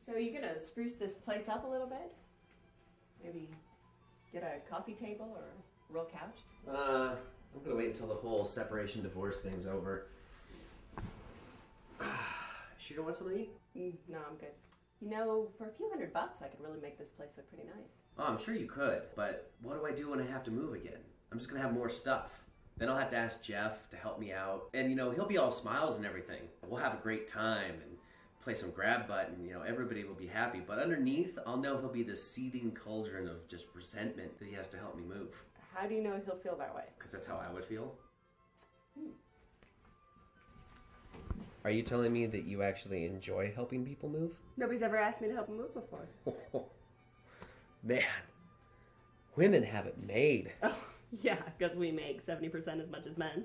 So you gonna spruce this place up a little bit? Maybe get a coffee table or a real couch? I'm gonna wait until the whole separation divorce thing's over. Sure you want something to eat? No, I'm good. You know, for a few $100, I could really make this place look pretty nice. Oh, I'm sure you could, but what do I do when I have to move again? I'm just gonna have more stuff. Then I'll have to ask Jeff to help me out. And, you know, he'll be all smiles and everything. We'll have a great time and play some grab butt and, you know, everybody will be happy. But underneath, I'll know he'll be this seething cauldron of just resentment that he has to help me move. How do you know he'll feel that way? Because that's how I would feel. Are you telling me that you actually enjoy helping people move? Nobody's ever asked me to help him move before. Man, women have it made. Oh, yeah, because we make 70% as much as men.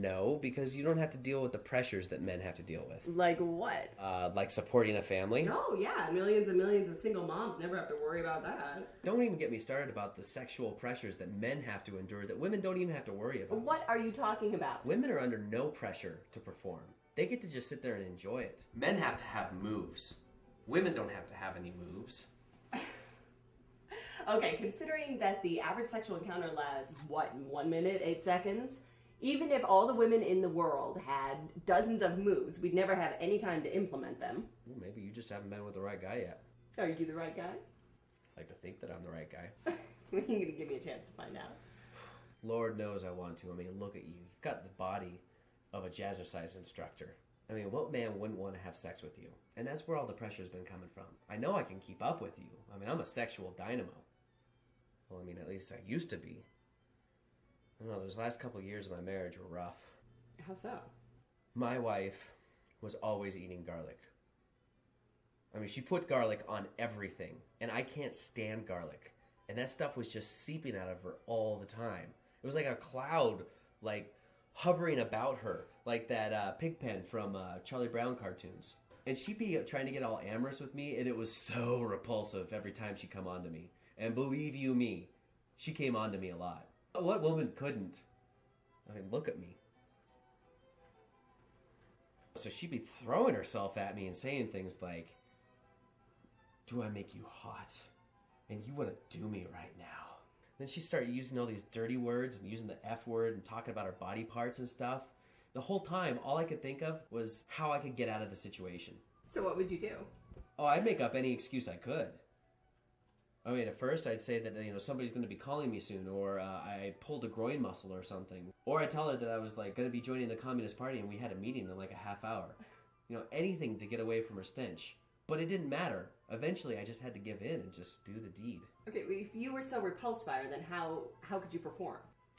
No, because you don't have to deal with the pressures that men have to deal with. Like what? Like supporting a family. Oh, yeah, millions and millions of single moms never have to worry about that. Don't even get me started about the sexual pressures that men have to endure that women don't even have to worry about. What are you talking about? Women are under no pressure to perform. They get to just sit there and enjoy it. Men have to have moves. Women don't have to have any moves. Okay, considering that the average sexual encounter lasts, 1 minute, 8 seconds? Even if all the women in the world had dozens of moves, we'd never have any time to implement them. Well, maybe you just haven't been with the right guy yet. Are you the right guy? I like to think that I'm the right guy. When are you going to give me a chance to find out? Lord knows I want to. I mean, look at you. You've got the body of a jazzercise instructor. I mean, what man wouldn't want to have sex with you? And that's where all the pressure's been coming from. I know I can keep up with you. I mean, I'm a sexual dynamo. Well, I mean, at least I used to be. I don't know, those last couple of years of my marriage were rough. How so? My wife was always eating garlic. I mean, she put garlic on everything, and I can't stand garlic. And that stuff was just seeping out of her all the time. It was like a cloud, like, hovering about her, like that Pigpen from Charlie Brown cartoons. And she'd be trying to get all amorous with me, and it was so repulsive every time she'd come on to me. And believe you me, she came on to me a lot. What woman couldn't? I mean, look at me. So she'd be throwing herself at me and saying things like, "Do I make you hot? And you want to do me right now?" Then she started using all these dirty words and using the F word and talking about her body parts and stuff. The whole time, all I could think of was how I could get out of the situation. So what would you do? Oh, I'd make up any excuse I could. I mean, at first I'd say that, you know, somebody's going to be calling me soon, or I pulled a groin muscle or something. Or I'd tell her that I was, like, going to be joining the Communist Party and we had a meeting in, like, a half hour. You know, anything to get away from her stench. But it didn't matter. Eventually, I just had to give in and just do the deed. Okay, well, if you were so repulsed by her, then how could you perform?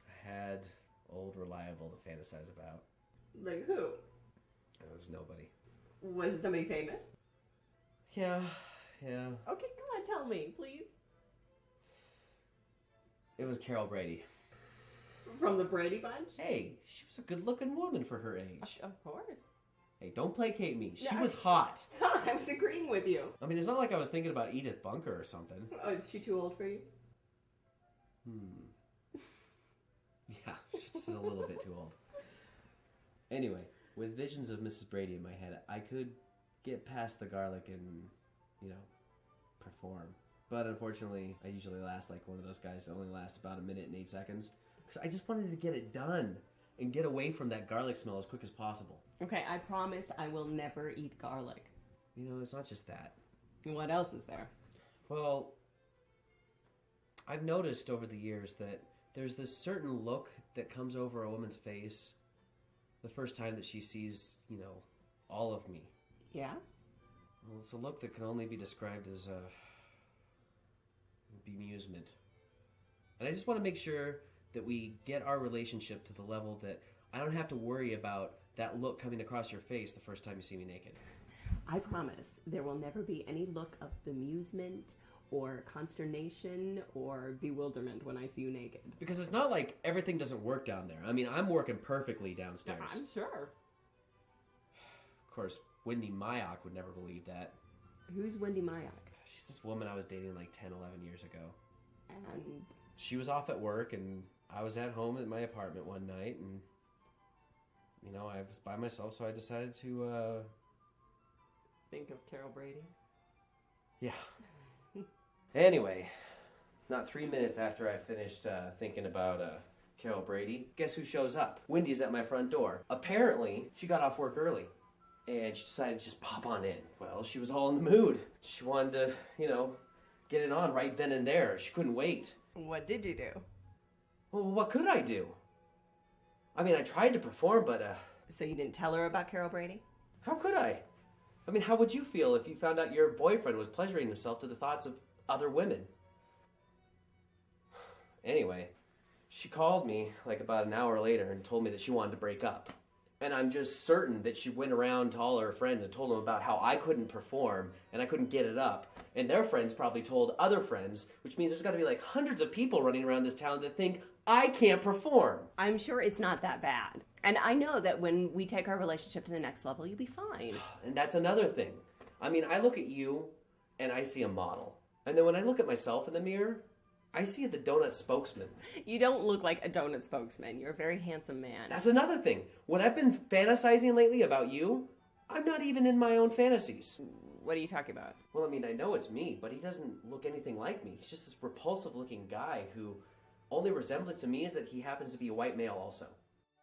I had old reliable to fantasize about. Like who? It was nobody. Was it somebody famous? Yeah. Okay, come on, tell me, please. It was Carol Brady. From the Brady Bunch? Hey, she was a good-looking woman for her age. Of course. Hey, don't placate me. She No, was hot. I was agreeing with you. I mean, it's not like I was thinking about Edith Bunker or something. Oh, is she too old for you? Yeah, she's a little bit too old. Anyway, with visions of Mrs. Brady in my head, I could get past the garlic and, you know, perform. But unfortunately, I usually last like one of those guys that only last about 1 minute and 8 seconds. Because I just wanted to get it done and get away from that garlic smell as quick as possible. Okay, I promise I will never eat garlic. You know, it's not just that. What else is there? Well, I've noticed over the years that there's this certain look that comes over a woman's face the first time that she sees, you know, all of me. Yeah? Well, it's a look that can only be described as bemusement. And I just want to make sure that we get our relationship to the level that I don't have to worry about that look coming across your face the first time you see me naked. I promise there will never be any look of bemusement or consternation or bewilderment when I see you naked. Because it's not like everything doesn't work down there. I mean, I'm working perfectly downstairs. I'm sure. Of course, Wendy Mayock would never believe that. Who's Wendy Mayock? She's this woman I was dating like 10, 11 years ago. And she was off at work, and I was at home at my apartment one night, and, you know, I was by myself, so I decided to, think of Carol Brady? Yeah. Anyway, not 3 minutes after I finished thinking about Carol Brady, guess who shows up? Wendy's at my front door. Apparently, she got off work early, and she decided to just pop on in. Well, she was all in the mood. She wanted to, get it on right then and there. She couldn't wait. What did you do? Well, what could I do? I mean, I tried to perform, but... So you didn't tell her about Carol Brady? How could I? I mean, how would you feel if you found out your boyfriend was pleasuring himself to the thoughts of other women? Anyway, she called me like about an hour later and told me that she wanted to break up. And I'm just certain that she went around to all her friends and told them about how I couldn't perform and I couldn't get it up. And their friends probably told other friends, which means there's got to be like hundreds of people running around this town that think I can't perform. I'm sure it's not that bad. And I know that when we take our relationship to the next level, you'll be fine. And that's another thing. I mean, I look at you and I see a model. And then when I look at myself in the mirror, I see the donut spokesman. You don't look like a donut spokesman. You're a very handsome man. That's another thing. When I've been fantasizing lately about you, I'm not even in my own fantasies. What are you talking about? Well, I mean, I know it's me, but he doesn't look anything like me. He's just this repulsive-looking guy who only resemblance to me is that he happens to be a white male also.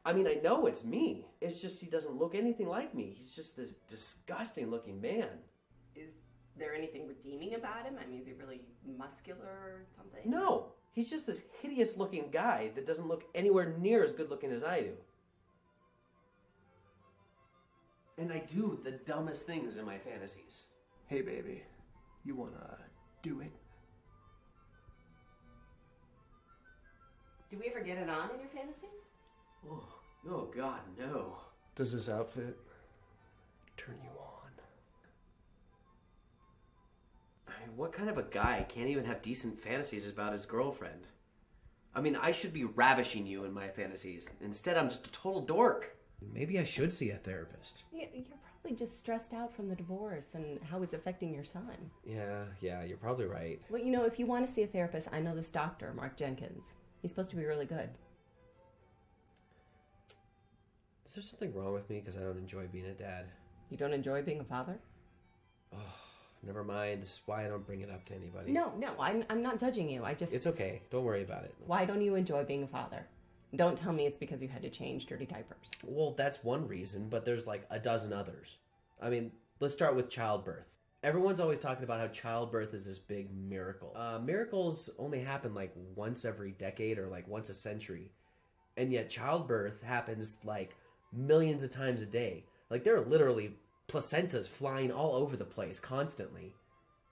I mean, I know it's me. It's just he doesn't look anything like me. He's just this disgusting-looking man. Is there anything redeeming about him? I mean, is he really muscular or something? No. He's just this hideous-looking guy that doesn't look anywhere near as good-looking as I do. And I do the dumbest things in my fantasies. Hey, baby, you wanna do it? Do we ever get it on in your fantasies? Oh God, no. Does this outfit turn you on? I mean, what kind of a guy can't even have decent fantasies about his girlfriend? I mean, I should be ravishing you in my fantasies. Instead, I'm just a total dork. Maybe I should see a therapist. You're probably just stressed out from the divorce and how it's affecting your son. Yeah, you're probably right. Well, if you want to see a therapist, I know this doctor, Mark Jenkins. He's supposed to be really good. Is there something wrong with me because I don't enjoy being a dad? You don't enjoy being a father? Oh, never mind. This is why I don't bring it up to anybody. No, I'm not judging you. It's okay. Don't worry about it. Why don't you enjoy being a father? Don't tell me it's because you had to change dirty diapers. Well, that's one reason, but there's like a dozen others. I mean, let's start with childbirth. Everyone's always talking about how childbirth is this big miracle. Miracles only happen like once every decade or like once a century. And yet childbirth happens like millions of times a day. Like there are literally placentas flying all over the place constantly.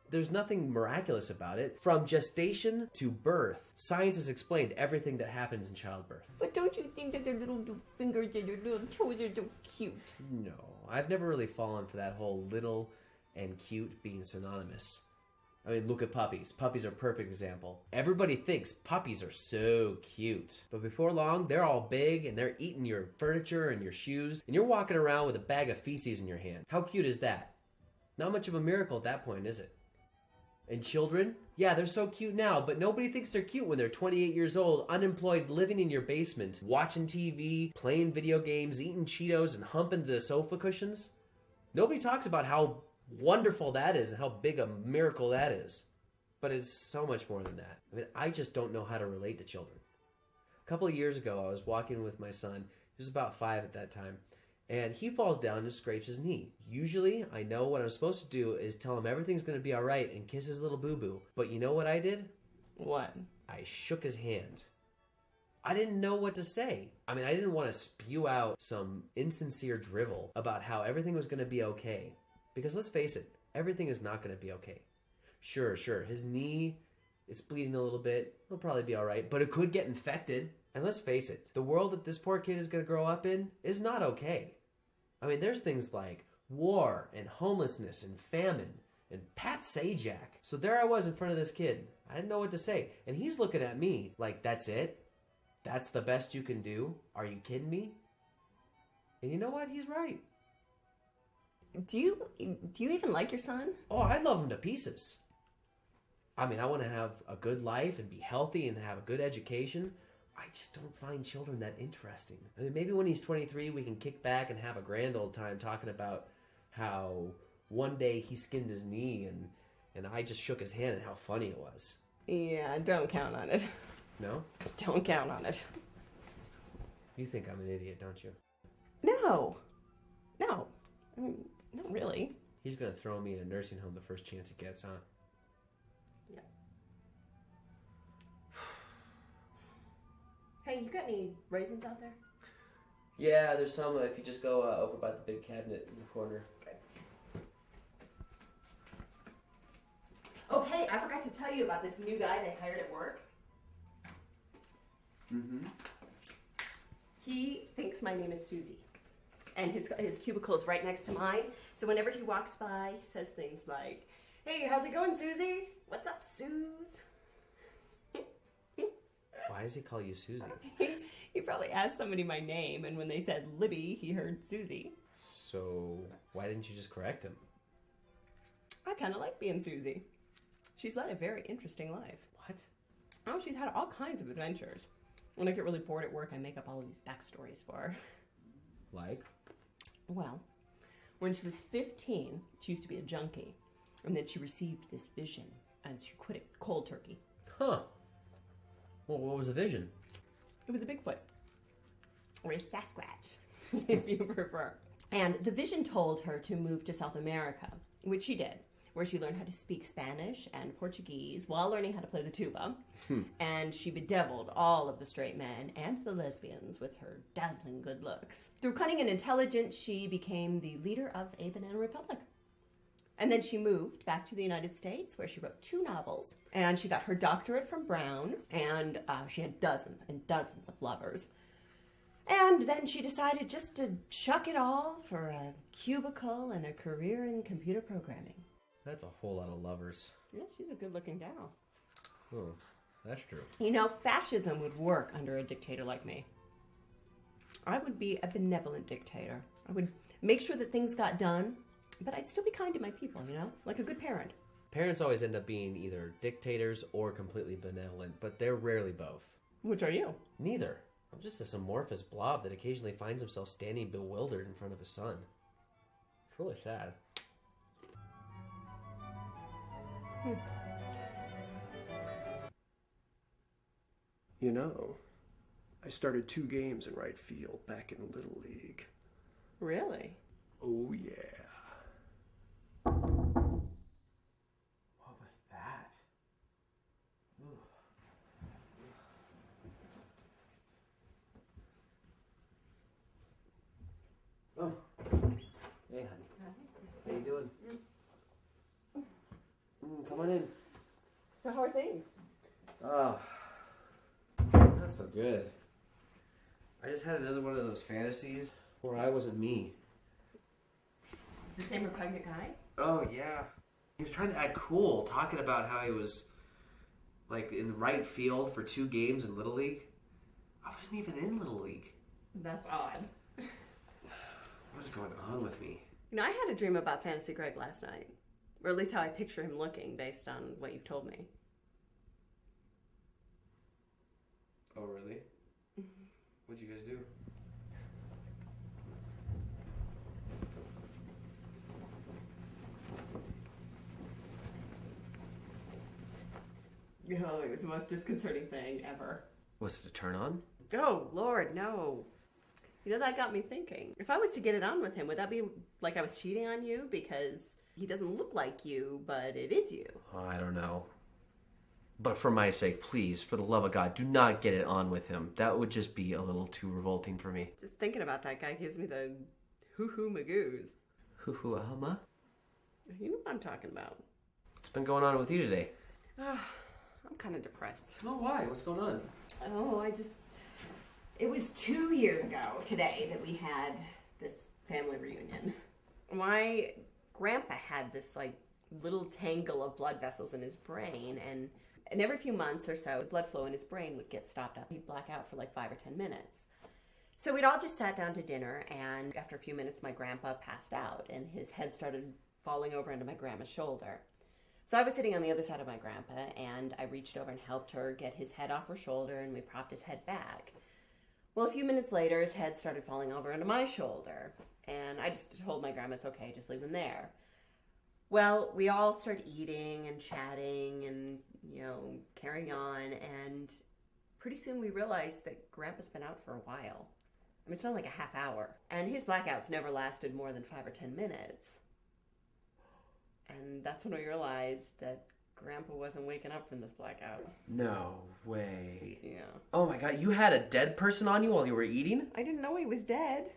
There's nothing miraculous about it. From gestation to birth, science has explained everything that happens in childbirth. But don't you think that their little fingers and their little toes are so cute? No, I've never really fallen for that whole little and cute being synonymous. I mean, look at puppies. Puppies are a perfect example. Everybody thinks puppies are so cute. But before long, they're all big and they're eating your furniture and your shoes, and you're walking around with a bag of feces in your hand. How cute is that? Not much of a miracle at that point, is it? And children? Yeah, they're so cute now, but nobody thinks they're cute when they're 28 years old, unemployed, living in your basement, watching TV, playing video games, eating Cheetos, and humping the sofa cushions. Nobody talks about how wonderful that is and how big a miracle that is. But it's so much more than that. I mean, I just don't know how to relate to children. A couple of years ago, I was walking with my son. He was about 5 at that time. And he falls down and scrapes his knee. Usually, I know what I'm supposed to do is tell him everything's going to be all right and kiss his little boo-boo. But you know what I did? What? I shook his hand. I didn't know what to say. I mean, I didn't want to spew out some insincere drivel about how everything was going to be okay. Because let's face it, everything is not going to be okay. Sure, his knee, it's bleeding a little bit. It'll probably be all right, but it could get infected. And let's face it, the world that this poor kid is going to grow up in is not okay. I mean, there's things like war and homelessness and famine and Pat Sajak. So there I was in front of this kid. I didn't know what to say. And he's looking at me like, that's it? That's the best you can do? Are you kidding me? And you know what? He's right. Do you even like your son? Oh, I love him to pieces. I mean, I want to have a good life and be healthy and have a good education. I just don't find children that interesting. I mean, maybe when he's 23, we can kick back and have a grand old time talking about how one day he skinned his knee And I just shook his hand at how funny it was. Yeah, don't count on it. No? Don't count on it. You think I'm an idiot, don't you? No. No. I mean, not really. He's gonna throw me in a nursing home the first chance he gets, huh? Yeah. Hey, you got any raisins out there? Yeah, there's some if you just go over by the big cabinet in the corner. Okay. Oh, hey, I forgot to tell you about this new guy they hired at work. Mm-hmm. He thinks my name is Susie. And his cubicle is right next to mine. So whenever he walks by, he says things like, "Hey, how's it going, Susie? What's up, Suze?" Why does he call you Susie? He probably asked somebody my name, and when they said Libby, he heard Susie. So, why didn't you just correct him? I kind of like being Susie. She's led a very interesting life. What? Oh, she's had all kinds of adventures. When I get really bored at work, I make up all of these backstories for her. Like? Well, when she was 15, she used to be a junkie. And then she received this vision, and she quit it cold turkey. Huh. Well, what was the vision? It was a Bigfoot. Or a Sasquatch, if you prefer. And the vision told her to move to South America, which she did, where she learned how to speak Spanish and Portuguese while learning how to play the tuba. And she bedeviled all of the straight men and the lesbians with her dazzling good looks. Through cunning and intelligence, she became the leader of a banana republic. And then she moved back to the United States, where she wrote 2 novels. And she got her doctorate from Brown, and she had dozens and dozens of lovers. And then she decided just to chuck it all for a cubicle and a career in computer programming. That's a whole lot of lovers. Yeah, she's a good-looking gal. Oh, that's true. You know, fascism would work under a dictator like me. I would be a benevolent dictator. I would make sure that things got done, but I'd still be kind to my people, you know? Like a good parent. Parents always end up being either dictators or completely benevolent, but they're rarely both. Which are you? Neither. I'm just this amorphous blob that occasionally finds himself standing bewildered in front of his son. It's really sad. You know, I started 2 games in right field back in Little League. Really? Oh, yeah. What was that? Oh. Hey, honey. How you doing? Come on in. So how are things? Oh, not so good. I just had another one of those fantasies where I wasn't me. Is the same repugnant guy? Oh, yeah. He was trying to act cool, talking about how he was, like, in the right field for 2 games in Little League. I wasn't even in Little League. That's odd. What is going on with me? You know, I had a dream about Fantasy Greg last night. Or at least how I picture him looking based on what you've told me. Oh, really? What'd you guys do? Oh, it was the most disconcerting thing ever. Was it a turn on? Oh, Lord, no. You know, that got me thinking. If I was to get it on with him, would that be like I was cheating on you? Because he doesn't look like you, but it is you. Oh, I don't know. But for my sake, please, for the love of God, do not get it on with him. That would just be a little too revolting for me. Just thinking about that guy gives me the hoo-hoo magoos. Hoo-hoo ahma? You know what I'm talking about. What's been going on with you today? I'm kind of depressed. Oh, why? What's going on? Oh, it was 2 years ago today that we had this family reunion. My grandpa had this, like, little tangle of blood vessels in his brain, and every few months or so, the blood flow in his brain would get stopped up. He'd black out for like 5 or 10 minutes. So we'd all just sat down to dinner, and after a few minutes, my grandpa passed out, and his head started falling over into my grandma's shoulder. So I was sitting on the other side of my grandpa, and I reached over and helped her get his head off her shoulder, and we propped his head back. Well, a few minutes later, his head started falling over into my shoulder, and I just told my grandma, it's okay, just leave him there. Well, we all start eating and chatting and, carrying on. And pretty soon we realized that Grandpa's been out for a while. I mean, it's not like a half hour. And his blackouts never lasted more than 5 or 10 minutes. And that's when we realized that Grandpa wasn't waking up from this blackout. No way. Yeah. Oh my God, you had a dead person on you while you were eating? I didn't know he was dead.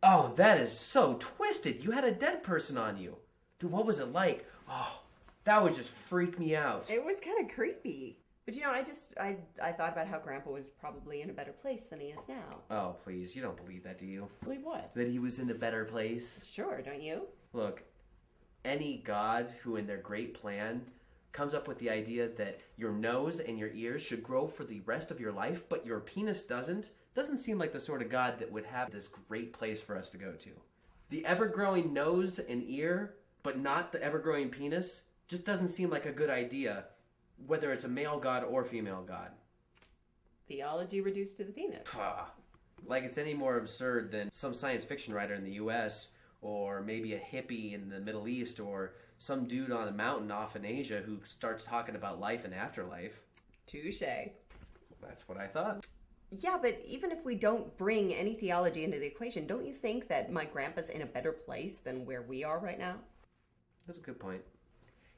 Oh, that is so twisted. You had a dead person on you. Dude, what was it like? Oh, that would just freak me out. It was kind of creepy. But I thought about how Grandpa was probably in a better place than he is now. Oh, please, you don't believe that, do you? Believe what? That he was in a better place? Sure, don't you? Look, any god who in their great plan comes up with the idea that your nose and your ears should grow for the rest of your life, but your penis doesn't seem like the sort of god that would have this great place for us to go to. The ever-growing nose and ear, but not the ever-growing penis, just doesn't seem like a good idea, whether it's a male god or female god. Theology reduced to the penis. Like it's any more absurd than some science fiction writer in the US, or maybe a hippie in the Middle East, or some dude on a mountain off in Asia who starts talking about life and afterlife. Touche. That's what I thought. Yeah, but even if we don't bring any theology into the equation, don't you think that my grandpa's in a better place than where we are right now? That's a good point.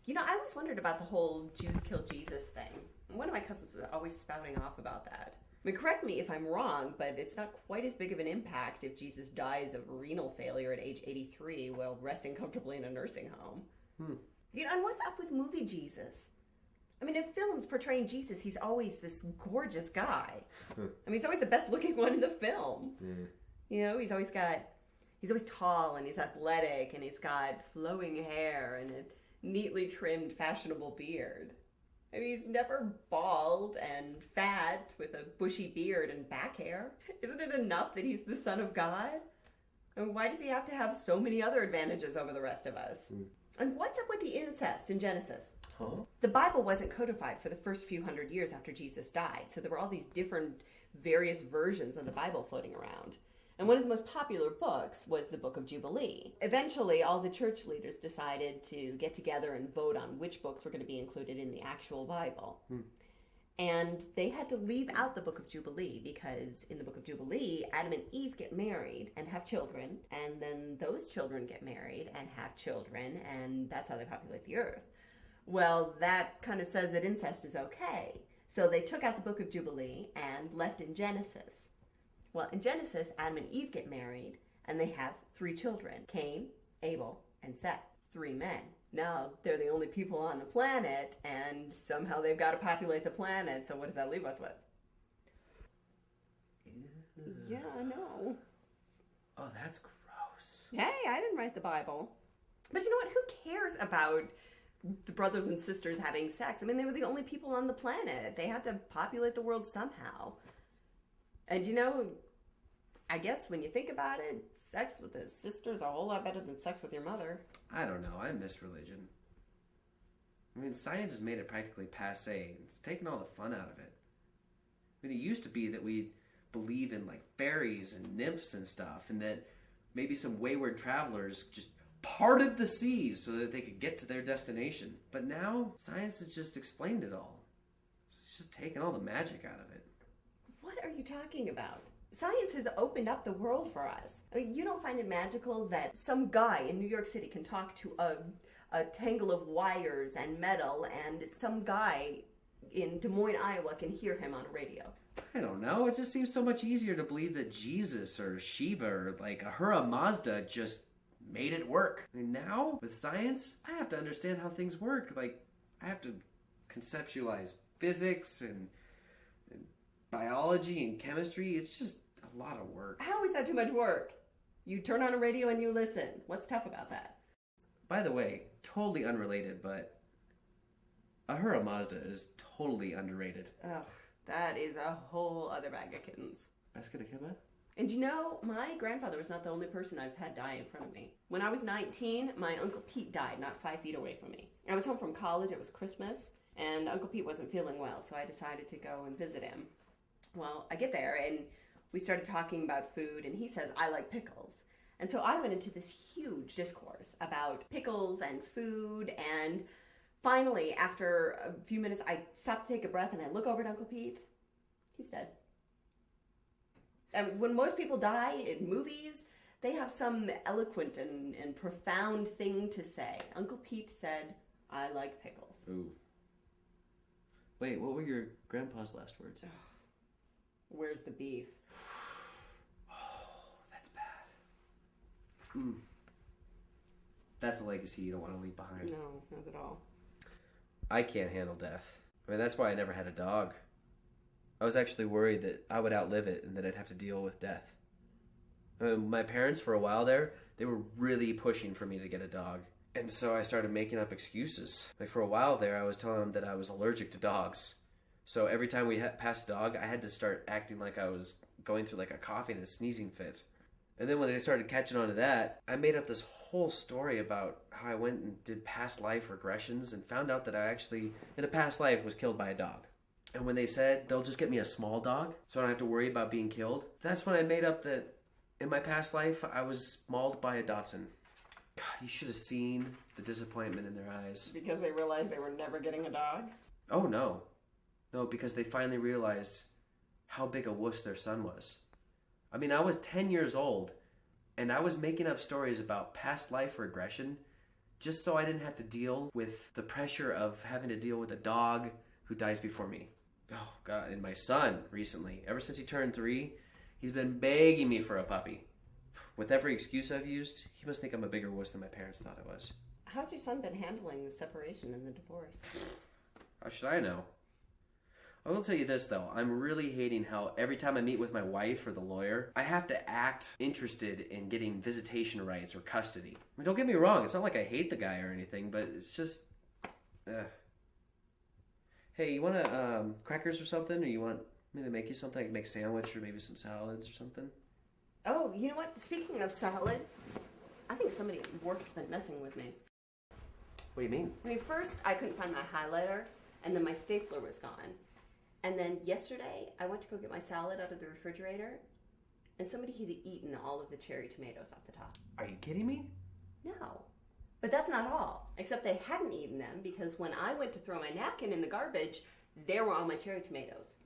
I always wondered about the whole Jews killed Jesus thing. One of my cousins was always spouting off about that. I mean, correct me if I'm wrong, but it's not quite as big of an impact if Jesus dies of renal failure at age 83 while resting comfortably in a nursing home. And what's up with movie Jesus? I mean, in films portraying Jesus, he's always this gorgeous guy. I mean, he's always the best looking one in the film. He's always tall and he's athletic and he's got flowing hair and a neatly trimmed, fashionable beard. I mean, he's never bald and fat with a bushy beard and back hair. Isn't it enough that he's the Son of God? I mean, why does he have to have so many other advantages over the rest of us? And what's up with the incest in Genesis? The Bible wasn't codified for the first few hundred years after Jesus died, so there were all these different, various versions of the Bible floating around. And one of the most popular books was the Book of Jubilee. Eventually, all the church leaders decided to get together and vote on which books were going to be included in the actual Bible. And they had to leave out the Book of Jubilee because in the Book of Jubilee, Adam and Eve get married and have children, and then those children get married and have children, and that's how they populate the earth. Well, that kind of says that incest is okay. So they took out the Book of Jubilee and left in Genesis. Well, in Genesis, Adam and Eve get married, and they have 3 children, Cain, Abel, and Seth, 3 men. Now, they're the only people on the planet, and somehow they've got to populate the planet, so what does that leave us with? Ew. Yeah, I know. Oh, that's gross. Hey, I didn't write the Bible. But you know what? Who cares about the brothers and sisters having sex? I mean, they were the only people on the planet. They had to populate the world somehow. And I guess when you think about it, sex with a sister is a whole lot better than sex with your mother. I don't know. I miss religion. I mean, science has made it practically passé. It's taken all the fun out of it. I mean, it used to be that we believe in, like, fairies and nymphs and stuff, and that maybe some wayward travelers just parted the seas so that they could get to their destination. But now, science has just explained it all. It's just taken all the magic out of it. What are you talking about? Science has opened up the world for us. I mean, you don't find it magical that some guy in New York City can talk to a tangle of wires and metal, and some guy in Des Moines, Iowa can hear him on a radio? I don't know. It just seems so much easier to believe that Jesus or Shiva or like Ahura Mazda just made it work. I mean, now with science, I have to understand how things work. Like, I have to conceptualize physics and biology and chemistry. It's just a lot of work. How is that too much work? You turn on a radio and you listen. What's tough about that? By the way, totally unrelated, but Ahura Mazda is totally underrated. Oh, that is a whole other bag of kittens. Basket of kibba? And my grandfather was not the only person I've had die in front of me. When I was 19, my Uncle Pete died not 5 feet away from me. I was home from college, it was Christmas, and Uncle Pete wasn't feeling well, so I decided to go and visit him. Well, I get there, and we started talking about food, and he says, I like pickles. And so I went into this huge discourse about pickles and food, and finally, after a few minutes, I stopped to take a breath and I look over at Uncle Pete. He's dead. And when most people die in movies, they have some eloquent and profound thing to say. Uncle Pete said, "I like pickles." Ooh. Wait, what were your grandpa's last words? Where's the beef? Oh, that's bad. That's a legacy you don't want to leave behind. No, not at all. I can't handle death. I mean, that's why I never had a dog. I was actually worried that I would outlive it and that I'd have to deal with death. I mean, my parents, for a while there, they were really pushing for me to get a dog. And so I started making up excuses. Like, for a while there, I was telling them that I was allergic to dogs. So every time we passed a dog, I had to start acting like I was going through like a coughing and sneezing fit. And then when they started catching on to that, I made up this whole story about how I went and did past life regressions and found out that I actually, in a past life, was killed by a dog. And when they said they'll just get me a small dog so I don't have to worry about being killed, that's when I made up that in my past life I was mauled by a Dachshund. God, you should have seen the disappointment in their eyes. Because they realized they were never getting a dog? Oh, no. No, because they finally realized how big a wuss their son was. I mean, I was 10 years old, and I was making up stories about past life regression just so I didn't have to deal with the pressure of having to deal with a dog who dies before me. Oh, God, and my son, recently, ever since he turned 3, he's been begging me for a puppy. With every excuse I've used, he must think I'm a bigger wuss than my parents thought I was. How's your son been handling the separation and the divorce? How should I know? I will tell you this, though. I'm really hating how every time I meet with my wife or the lawyer, I have to act interested in getting visitation rights or custody. I mean, don't get me wrong. It's not like I hate the guy or anything, but it's just... Hey, you want crackers or something? Or you want me to make you something? I can make a sandwich or maybe some salads or something? Oh, you know what? Speaking of salad, I think somebody at work has been messing with me. What do you mean? I mean, first I couldn't find my highlighter, and then my stapler was gone. And then yesterday, I went to go get my salad out of the refrigerator, and somebody had eaten all of the cherry tomatoes off the top. Are you kidding me? No. But that's not all. Except they hadn't eaten them because when I went to throw my napkin in the garbage, there were all my cherry tomatoes.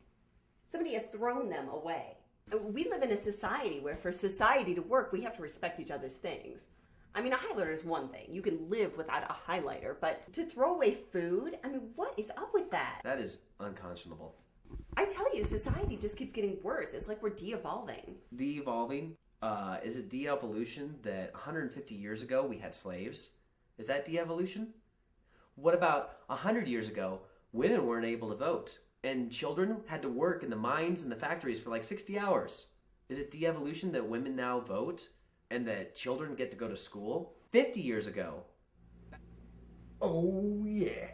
Somebody had thrown them away. We live in a society where for society to work, we have to respect each other's things. I mean, a highlighter is one thing. You can live without a highlighter, but to throw away food? I mean, what is up with that? That is unconscionable. I tell you, society just keeps getting worse. It's like we're de-evolving. De-evolving? Is it de-evolution that 150 years ago we had slaves? Is that de-evolution? What about 100 years ago, women weren't able to vote, and children had to work in the mines and the factories for like 60 hours? Is it de-evolution that women now vote, and that children get to go to school? 50 years ago. Oh, yeah.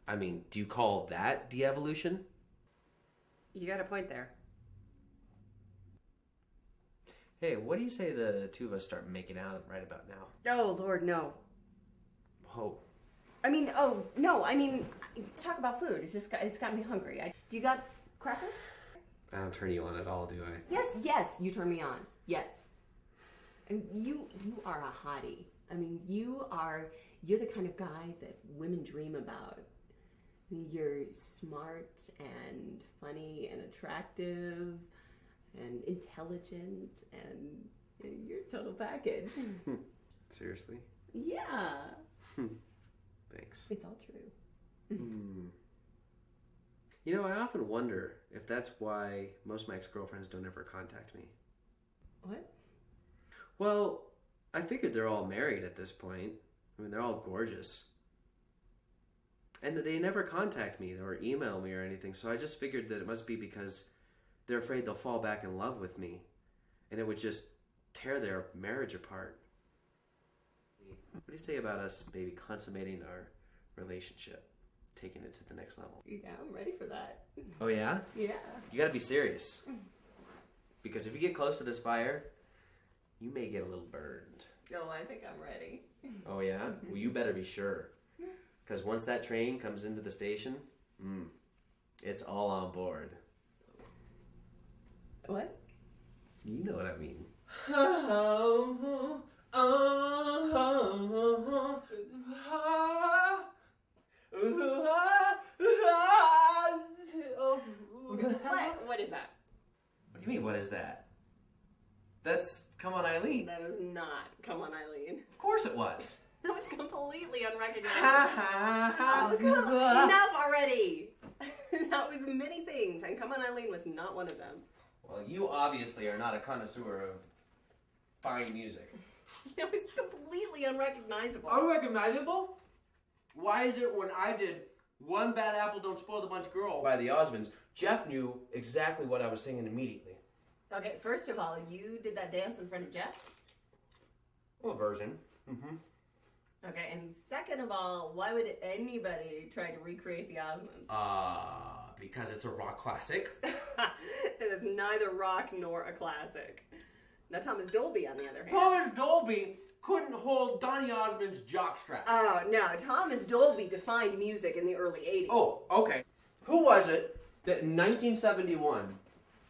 I mean, do you call that de-evolution? You got a point there. Hey, what do you say the two of us start making out right about now? Oh, Lord, no. Whoa. Talk about food. It's got me hungry. Do you got crackers? I don't turn you on at all, do I? Yes, you turn me on. Yes. And you are a hottie. I mean, you're the kind of guy that women dream about. I mean, you're smart and funny and attractive and intelligent and you're a total package. Seriously? Yeah. Thanks. It's all true. You know, I often wonder if that's why most of my ex-girlfriends don't ever contact me. What? Well, I figured they're all married at this point. I mean, they're all gorgeous. And that they never contact me or email me or anything, so I just figured that it must be because they're afraid they'll fall back in love with me, and it would just tear their marriage apart. What do you say about us maybe consummating our relationship, taking it to the next level? Yeah, I'm ready for that. Oh yeah? Yeah. You gotta be serious. Because if you get close to this fire, you may get a little burned. No, I think I'm ready. Oh yeah? Well, you better be sure. Because once that train comes into the station, it's all on board. What? You know what I mean. What is that? What do you mean, what is that? That's Come On Eileen. That is not Come On Eileen. Of course it was. That was completely unrecognizable. Ha Enough already. That was many things, and Come On Eileen was not one of them. Well, you obviously are not a connoisseur of fine music. It was completely unrecognizable. Unrecognizable? Why is it when I did One Bad Apple Don't Spoil the Bunch Girl by the Osmonds, Jeff knew exactly what I was singing immediately? Okay, first of all, you did that dance in front of Jeff? Well, version. Mm-hmm. Okay, and second of all, why would anybody try to recreate the Osmonds? Because it's a rock classic. It is neither rock nor a classic. Now, Thomas Dolby, on the other hand. Thomas Dolby couldn't hold Donny Osmond's jockstrap. Oh, no. Thomas Dolby defined music in the early 80s. Oh, okay. Who was it that in 1971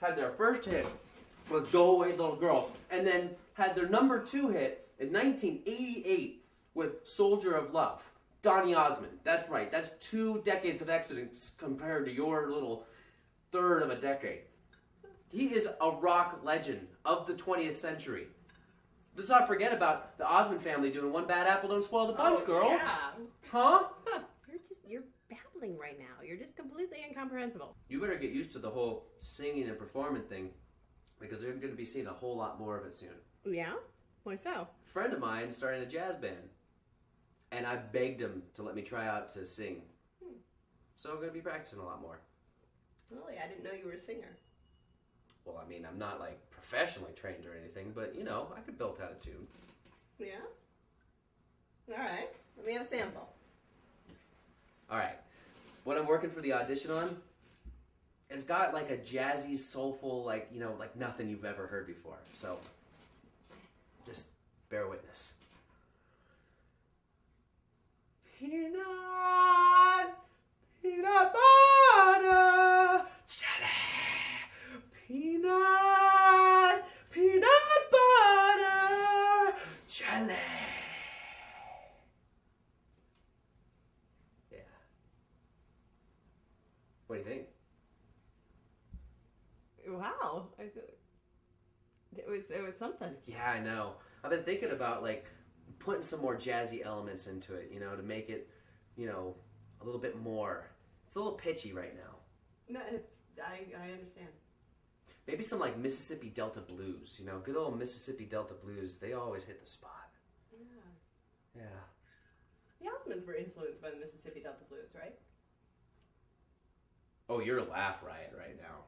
had their first hit with Go Away Little Girl, and then had their number 2 hit in 1988 with Soldier of Love? Donny Osmond. That's right. That's 2 decades of excellence compared to your little third of a decade. He is a rock legend of the 20th century. Let's not forget about the Osmond family doing One Bad Apple Don't Spoil the Bunch, girl. Yeah. Huh? You're babbling right now. You're just completely incomprehensible. You better get used to the whole singing and performing thing, because they're going to be seeing a whole lot more of it soon. Yeah? Why so? A friend of mine is starting a jazz band, and I begged him to let me try out to sing. So I'm going to be practicing a lot more. Really? I didn't know you were a singer. Well, I mean, I'm not like professionally trained or anything, but you know, I could belt out a tune. Yeah? Alright. Let me have a sample. All right. What I'm working for the audition on, it's got like a jazzy, soulful, like, you know, like nothing you've ever heard before. So, just bear witness. Peanut butter, jelly. Peanut butter, jelly. Yeah. What do you think? Wow. It was something. Yeah, I know. I've been thinking about like putting some more jazzy elements into it, you know, to make it, you know, a little bit more. It's a little pitchy right now. No, I understand. Maybe some like Mississippi Delta blues, you know, good old Mississippi Delta blues. They always hit the spot. Yeah. Yeah. The Osmonds were influenced by the Mississippi Delta Blues, right? Oh, you're a laugh riot right now.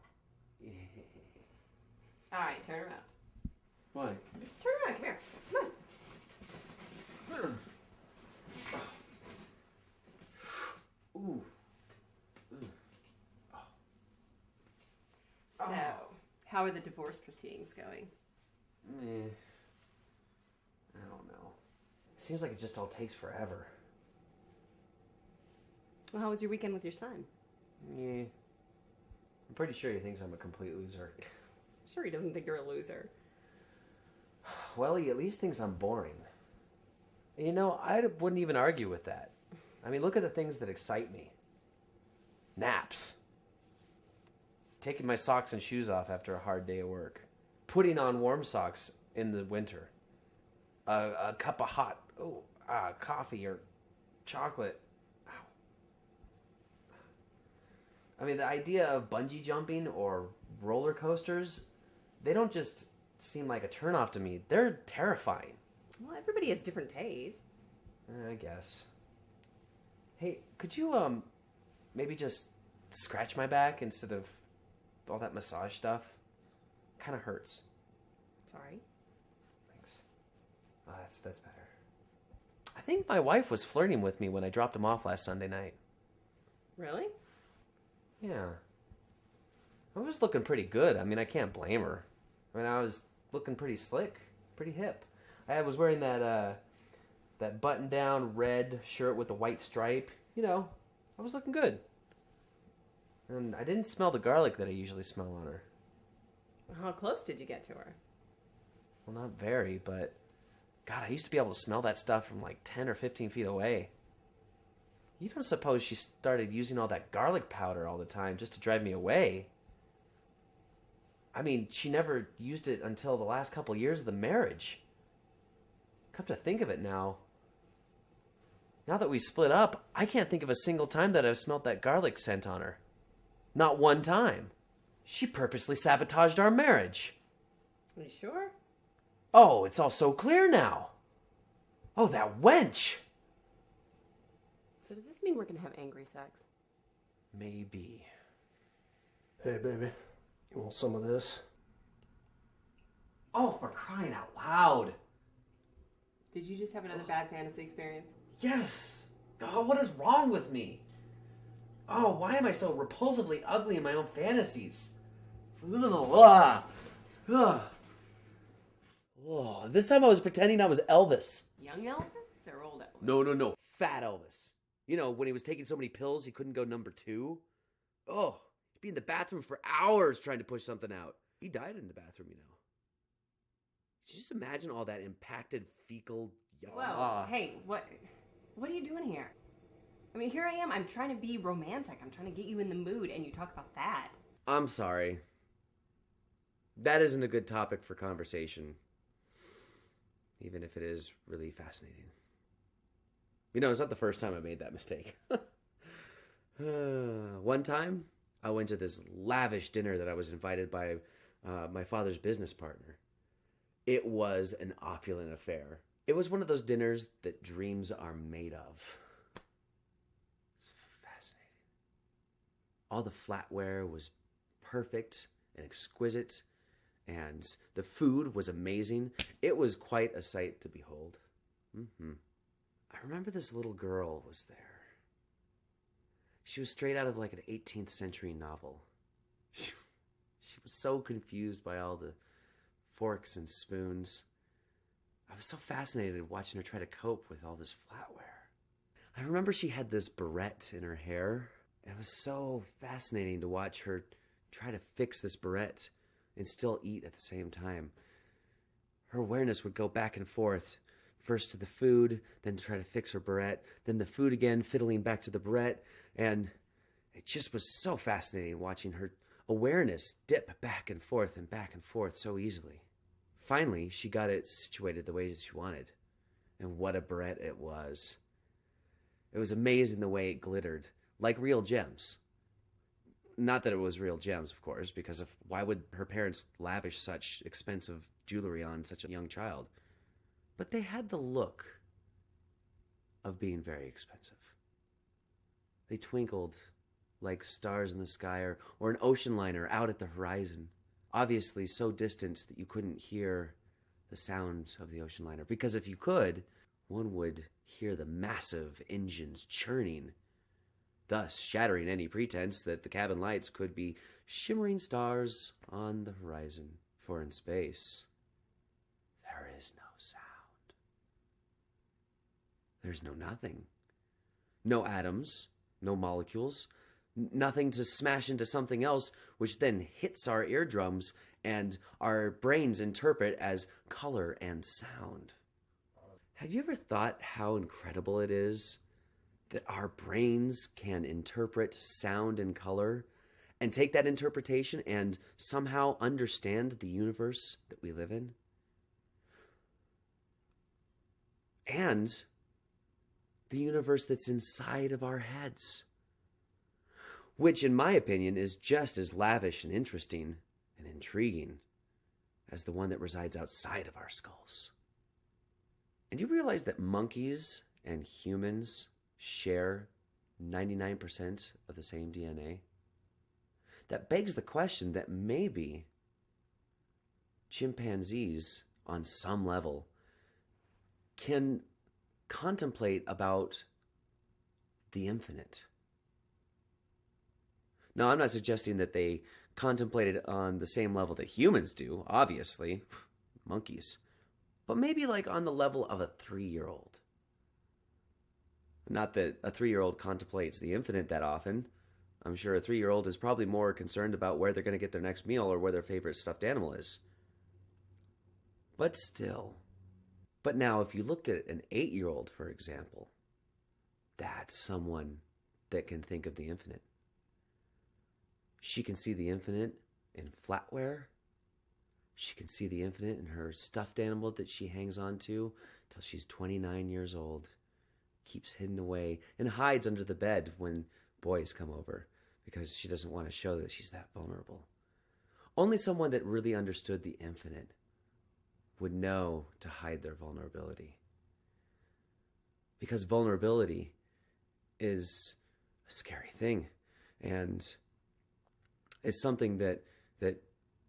Alright, turn around. Why? Just turn around, come here. Come on. Ooh. So, how are the divorce proceedings going? Meh. I don't know. Seems like it just all takes forever. Well, how was your weekend with your son? Yeah. I'm pretty sure he thinks I'm a complete loser. I'm sure he doesn't think you're a loser. Well, he at least thinks I'm boring. You know, I wouldn't even argue with that. I mean, look at the things that excite me. Naps. Taking my socks and shoes off after a hard day of work. Putting on warm socks in the winter. A cup of hot coffee or chocolate. Ow. I mean, the idea of bungee jumping or roller coasters, they don't just seem like a turnoff to me. They're terrifying. Well, everybody has different tastes. I guess. Hey, could you, maybe just scratch my back instead of all that massage stuff? Kind of hurts. Sorry. Thanks. Oh, that's better. I think my wife was flirting with me when I dropped him off last Sunday night. Really? Yeah. I was looking pretty good. I mean, I can't blame her. I mean, I was looking pretty slick, pretty hip. I was wearing that button-down red shirt with the white stripe. You know, I was looking good. And I didn't smell the garlic that I usually smell on her. How close did you get to her? Well, not very, but God, I used to be able to smell that stuff from like 10 or 15 feet away. You don't suppose she started using all that garlic powder all the time just to drive me away? I mean, she never used it until the last couple years of the marriage. Come to think of it now that we split up, I can't think of a single time that I've smelt that garlic scent on her. Not one time. She purposely sabotaged our marriage. Are you sure? Oh, it's all so clear now. Oh, that wench! So does this mean we're going to have angry sex? Maybe. Hey, baby, you want some of this? Oh, for crying out loud. Did you just have another bad fantasy experience? Yes. God, what is wrong with me? Oh, why am I so repulsively ugly in my own fantasies? Ugh. Ugh. Oh, this time I was pretending I was Elvis. Young Elvis or old Elvis? No. Fat Elvis. You know, when he was taking so many pills he couldn't go number 2. Oh, he'd be in the bathroom for hours trying to push something out. He died in the bathroom, you know. Could you just imagine all that impacted fecal... Well, hey, what are you doing here? I mean, here I am. I'm trying to be romantic. I'm trying to get you in the mood, and you talk about that. I'm sorry. That isn't a good topic for conversation. Even if it is really fascinating. You know, it's not the first time I made that mistake. One time, I went to this lavish dinner that I was invited by my father's business partner. It was an opulent affair. It was one of those dinners that dreams are made of. It's fascinating. All the flatware was perfect and exquisite, and the food was amazing. It was quite a sight to behold. I remember this little girl was there. She was straight out of like an 18th century novel. She was so confused by all the forks and spoons. I was so fascinated watching her try to cope with all this flatware. I remember she had this barrette in her hair. It was so fascinating to watch her try to fix this barrette and still eat at the same time. Her awareness would go back and forth, first to the food, then try to fix her barrette, then the food again, fiddling back to the barrette, and it just was so fascinating watching her awareness dip back and forth so easily. Finally, she got it situated the way she wanted, and what a barrette it was. It was amazing the way it glittered, like real gems. Not that it was real gems, of course, because why would her parents lavish such expensive jewelry on such a young child? But they had the look of being very expensive. They twinkled like stars in the sky or an ocean liner out at the horizon, obviously so distant that you couldn't hear the sound of the ocean liner. Because if you could, one would hear the massive engines churning, thus shattering any pretense that the cabin lights could be shimmering stars on the horizon. For in space, there is no sound. There's no nothing. No atoms, no molecules, nothing to smash into something else, which then hits our eardrums and our brains interpret as color and sound. Have you ever thought how incredible it is that our brains can interpret sound and color and take that interpretation and somehow understand the universe that we live in? And the universe that's inside of our heads, which in my opinion is just as lavish and interesting and intriguing as the one that resides outside of our skulls. And you realize that monkeys and humans share 99% of the same DNA? That begs the question that maybe chimpanzees, on some level, can contemplate about the infinite. Now, I'm not suggesting that they contemplate it on the same level that humans do, obviously, monkeys, but maybe like on the level of a 3-year-old. Not that a 3-year-old contemplates the infinite that often. I'm sure a 3-year-old is probably more concerned about where they're going to get their next meal or where their favorite stuffed animal is. But still. But now, if you looked at an 8-year-old, for example, that's someone that can think of the infinite. She can see the infinite in flatware. She can see the infinite in her stuffed animal that she hangs on to till she's 29 years old. Keeps hidden away and hides under the bed when boys come over because she doesn't want to show that she's that vulnerable. Only someone that really understood the infinite would know to hide their vulnerability. Because vulnerability is a scary thing, and it's something that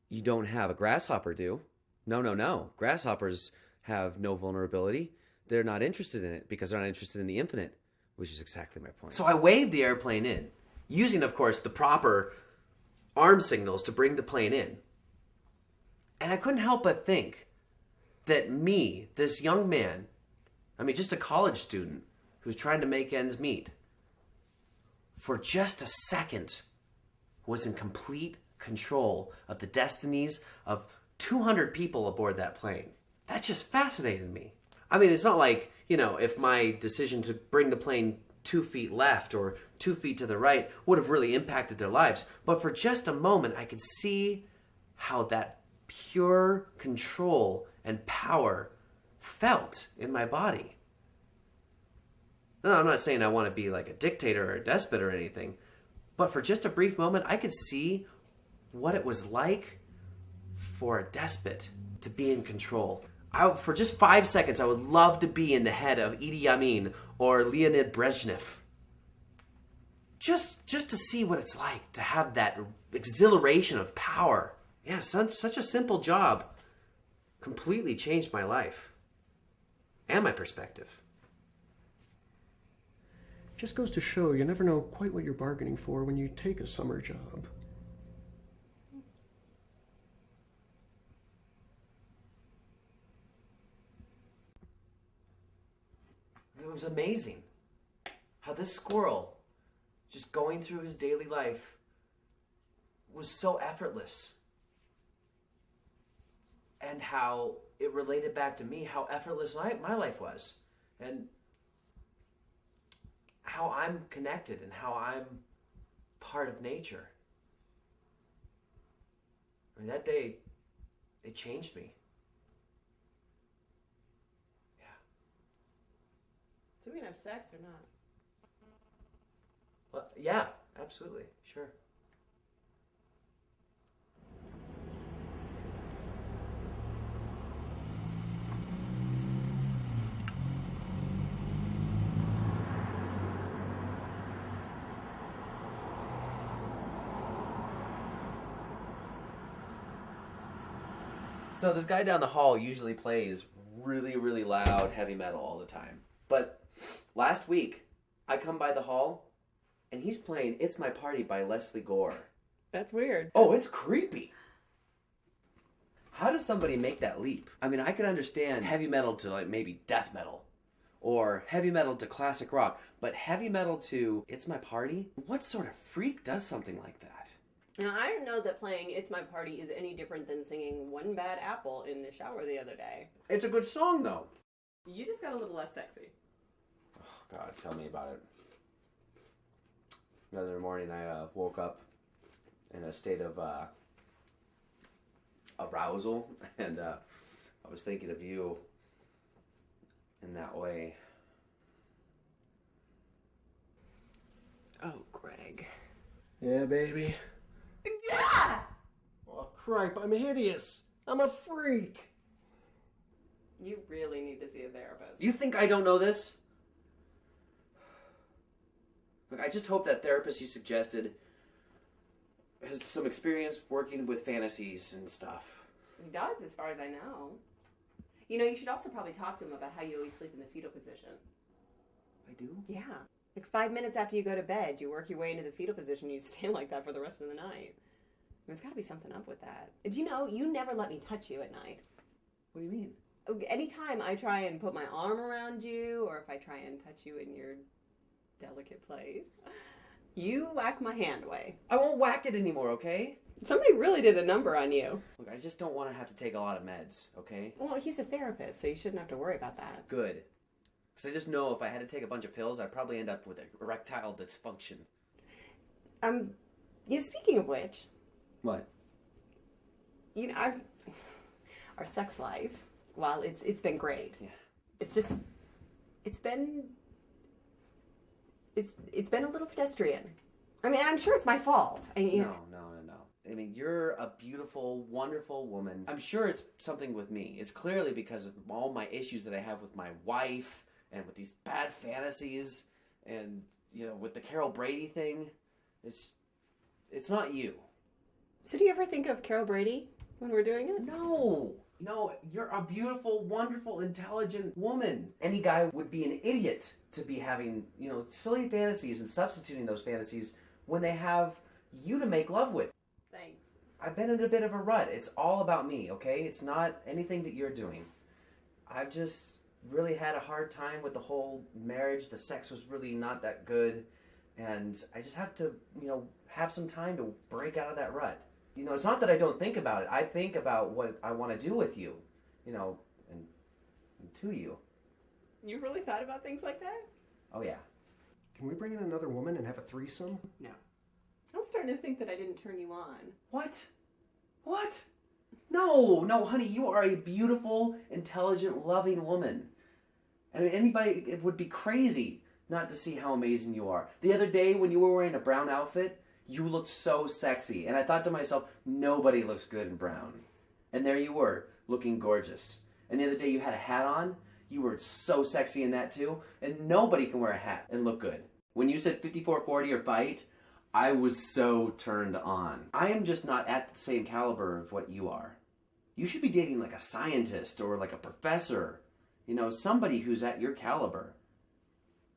you don't have. A grasshopper do. No. Grasshoppers have no vulnerability. They're not interested in it because they're not interested in the infinite, which is exactly my point. So I waved the airplane in, using, of course, the proper arm signals to bring the plane in. And I couldn't help but think that me, this young man, just a college student who's trying to make ends meet, for just a second was in complete control of the destinies of 200 people aboard that plane. That just fascinated me. It's not like, if my decision to bring the plane 2 feet left or 2 feet to the right would have really impacted their lives. But for just a moment, I could see how that pure control and power felt in my body. No, I'm not saying I want to be like a dictator or a despot or anything, but for just a brief moment, I could see what it was like for a despot to be in control. For just 5 seconds, I would love to be in the head of Idi Amin or Leonid Brezhnev. Just to see what it's like to have that exhilaration of power. Yeah, such a simple job completely changed my life and my perspective. Just goes to show you never know quite what you're bargaining for when you take a summer job. It was amazing how this squirrel, just going through his daily life, was so effortless. And how it related back to me, how effortless my life was. And how I'm connected and how I'm part of nature. That day, it changed me. Yeah. So we can have sex or not? Well, yeah, absolutely, sure. So this guy down the hall usually plays really, really loud heavy metal all the time. But last week, I come by the hall, and he's playing It's My Party by Leslie Gore. That's weird. Oh, it's creepy. How does somebody make that leap? I could understand heavy metal to like maybe death metal, or heavy metal to classic rock, but heavy metal to It's My Party? What sort of freak does something like that? Now, I don't know that playing It's My Party is any different than singing One Bad Apple in the shower the other day. It's a good song, though. You just got a little less sexy. Oh, God, tell me about it. The other morning, I woke up in a state of arousal, and I was thinking of you in that way. Oh, Greg. Yeah, baby. Yeah! Oh, cripe, I'm hideous. I'm a freak. You really need to see a therapist. You think I don't know this? Look, I just hope that therapist you suggested has some experience working with fantasies and stuff. He does, as far as I know. You should also probably talk to him about how you always sleep in the fetal position. I do? Yeah. Like 5 minutes after you go to bed, you work your way into the fetal position, you stay like that for the rest of the night. There's got to be something up with that. Do you know, you never let me touch you at night. What do you mean? Anytime I try and put my arm around you, or if I try and touch you in your delicate place, You whack my hand away. I won't whack it anymore, okay? Somebody really did a number on you. Look, I just don't want to have to take a lot of meds, okay? Well, he's a therapist, so you shouldn't have to worry about that. Good. Because I just know if I had to take a bunch of pills, I'd probably end up with erectile dysfunction. Yeah, speaking of which, What? you know, our sex life, while it's been great. Yeah. It's been a little pedestrian. I mean, I'm sure it's my fault. No. I mean, you're a beautiful, wonderful woman. I'm sure it's something with me. It's clearly because of all my issues that I have with my wife and with these bad fantasies and, you know, with the Carol Brady thing. It's not you. So do you ever think of Carol Brady when we're doing it? No, you're a beautiful, wonderful, intelligent woman. Any guy would be an idiot to be having, you know, silly fantasies and substituting those fantasies when they have you to make love with. Thanks. I've been in a bit of a rut. It's all about me, okay? It's not anything that you're doing. I've just really had a hard time with the whole marriage. The sex was really not that good. And I just have to, you know, have some time to break out of that rut. You know, it's not that I don't think about it. I think about what I want to do with you, you know, and to you. You really thought about things like that? Oh, yeah. Can we bring in another woman and have a threesome? No. I'm starting to think that I didn't turn you on. What? No, honey, you are a beautiful, intelligent, loving woman. I mean, anybody would be crazy not to see how amazing you are. The other day when you were wearing a brown outfit, you looked so sexy. And I thought to myself, nobody looks good in brown. And there you were, looking gorgeous. And the other day you had a hat on. You were so sexy in that too. And nobody can wear a hat and look good. When you said 54-40 or fight, I was so turned on. I am just not at the same caliber of what you are. You should be dating like a scientist or like a professor. You know, somebody who's at your caliber.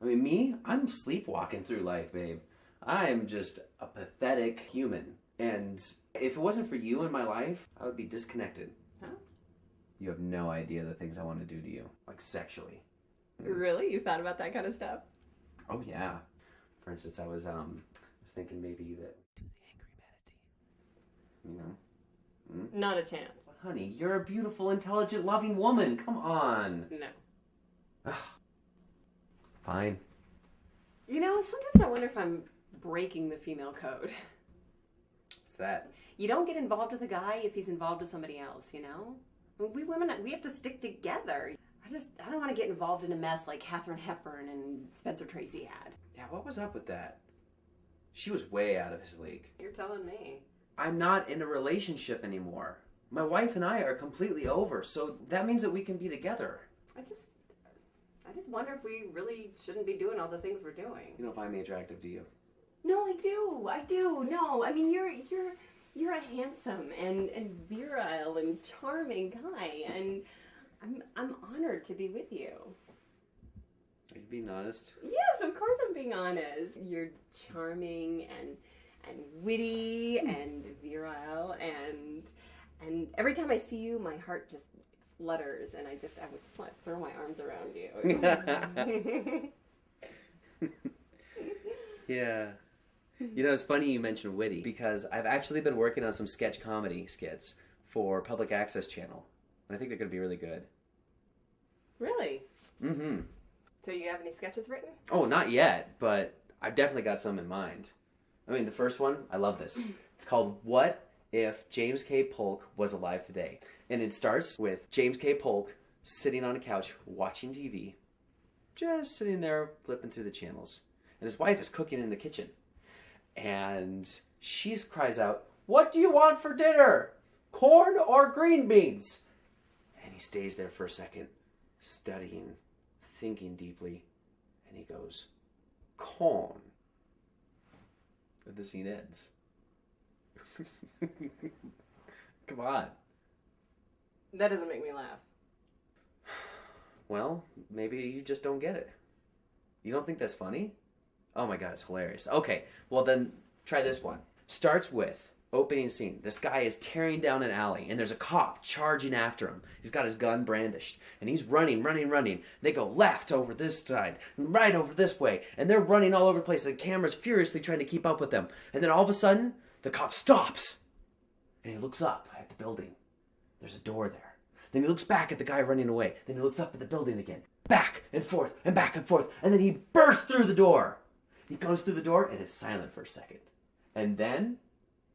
I mean, me, I'm sleepwalking through life, babe. I am just a pathetic human. And if it wasn't for you in my life, I would be disconnected. Huh? You have no idea the things I want to do to you, like sexually. Really? You thought about that kind of stuff? Oh, yeah. For instance, I was thinking maybe that do the angry manatee. You know? Not a chance. Honey, you're a beautiful, intelligent, loving woman. Come on. No. Fine. You know, sometimes I wonder if I'm breaking the female code. What's that? You don't get involved with a guy if he's involved with somebody else, you know? We women, we have to stick together. I don't want to get involved in a mess like Katharine Hepburn and Spencer Tracy had. Yeah, what was up with that? She was way out of his league. You're telling me. I'm not in a relationship anymore. My wife and I are completely over, so that means that we can be together. I just wonder if we really shouldn't be doing all the things we're doing. You don't find me attractive, do you? No, I do. No, I mean you're a handsome and virile and charming guy, and I'm honored to be with you. Are you being honest? Yes, of course I'm being honest. You're charming and witty and virile and every time I see you, my heart just flutters, and I would just want to throw my arms around you. Yeah. You know, it's funny you mentioned witty, because I've actually been working on some sketch comedy skits for Public Access Channel. And I think they're going to be really good. Really? Mm-hmm. So you have any sketches written? Oh, not yet, but I've definitely got some in mind. I mean, the first one, I love this. It's called What If James K. Polk Was Alive Today? And it starts with James K. Polk sitting on a couch watching TV, just sitting there flipping through the channels. And his wife is cooking in the kitchen. And she cries out, "What do you want for dinner? Corn or green beans?" And he stays there for a second, studying, thinking deeply. And he goes, "Corn." And the scene ends. Come on. That doesn't make me laugh. Well, maybe you just don't get it. You don't think that's funny? Oh my god, it's hilarious. Okay, well then try this one. Starts with Opening scene. This guy is tearing down an alley, and there's a cop charging after him. He's got his gun brandished, and he's running. They go left over this side, right over this way, and they're running all over the place. The camera's furiously trying to keep up with them. And then all of a sudden, the cop stops, and he looks up at the building. There's a door there. Then he looks back at the guy running away. Then he looks up at the building again. Back and forth, and back and forth. And then he bursts through the door. He goes through the door, and it's silent for a second. And then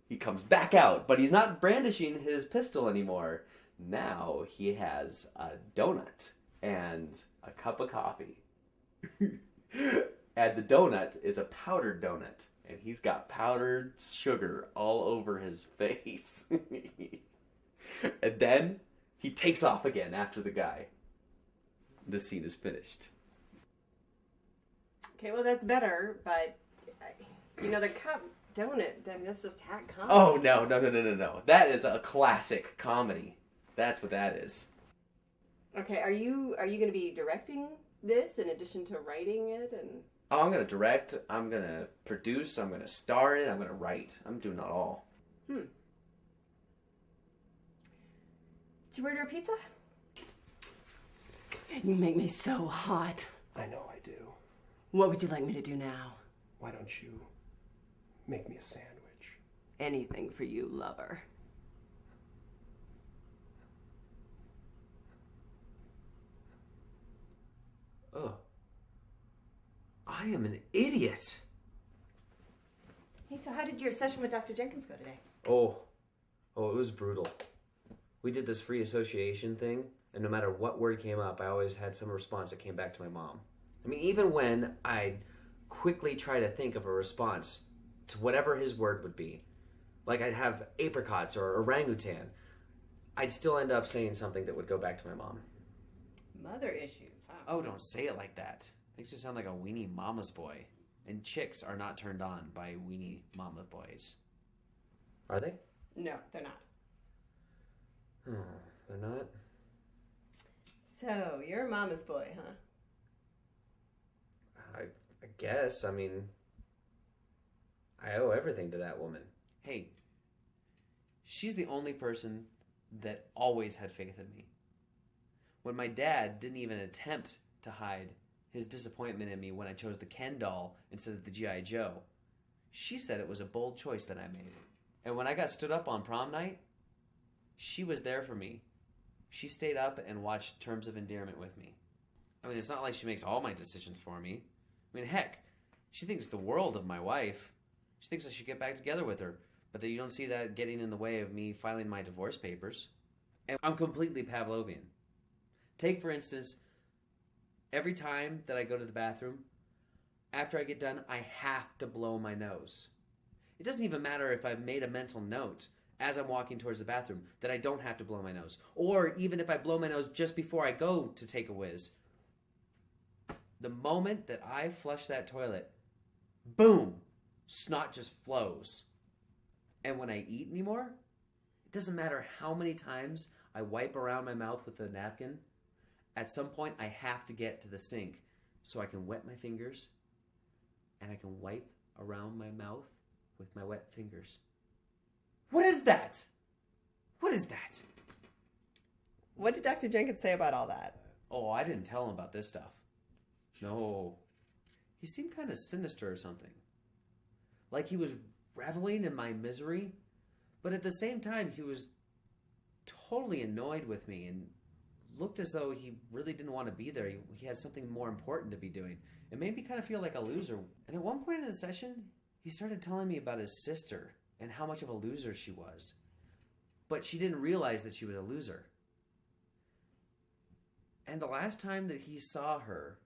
he comes back out, but he's not brandishing his pistol anymore. Now he has a donut and a cup of coffee. And the donut is a powdered donut. And he's got powdered sugar all over his face. And then he takes off again after the guy. The scene is finished. Okay, well, that's better, but, the cup donut, that's just hack comedy. Oh, no. That is a classic comedy. That's what that is. Okay, are you going to be directing this in addition to writing it? And Oh, I'm going to direct, I'm going to produce, I'm going to star in it, I'm going to write. I'm doing it all. Did you order a pizza? You make me so hot. I know I do. What would you like me to do now? Why don't you make me a sandwich? Anything for you, lover. Oh. I am an idiot. Hey, so how did your session with Dr. Jenkins go today? Oh, it was brutal. We did this free association thing, and no matter what word came up, I always had some response that came back to my mom. I mean, even when I'd quickly try to think of a response to whatever his word would be, like I'd have apricots or orangutan, I'd still end up saying something that would go back to my mom. Mother issues, huh? Oh, don't say it like that. Makes you sound like a weenie mama's boy. And chicks are not turned on by weenie mama boys. Are they? No, they're not. Oh, they're not? So, you're a mama's boy, huh? I guess. I mean, I owe everything to that woman. Hey, she's the only person that always had faith in me. When my dad didn't even attempt to hide his disappointment in me when I chose the Ken doll instead of the G.I. Joe, she said it was a bold choice that I made. And when I got stood up on prom night, she was there for me. She stayed up and watched Terms of Endearment with me. I mean, it's not like she makes all my decisions for me. I mean, heck, she thinks the world of my wife. She thinks I should get back together with her, but that you don't see that getting in the way of me filing my divorce papers. And I'm completely Pavlovian. Take, for instance, every time that I go to the bathroom, after I get done, I have to blow my nose. It doesn't even matter if I've made a mental note as I'm walking towards the bathroom that I don't have to blow my nose. Or even if I blow my nose just before I go to take a whiz. The moment that I flush that toilet, boom, snot just flows. And when I eat anymore, it doesn't matter how many times I wipe around my mouth with a napkin. At some point, I have to get to the sink so I can wet my fingers and I can wipe around my mouth with my wet fingers. What is that? What is that? What did Dr. Jenkins say about all that? Oh, I didn't tell him about this stuff. No. He seemed kind of sinister or something. Like he was reveling in my misery, but at the same time, he was totally annoyed with me and looked as though he really didn't want to be there. He had something more important to be doing. It made me kind of feel like a loser. And at one point in the session, he started telling me about his sister and how much of a loser she was. But she didn't realize that she was a loser. And the last time that he saw her,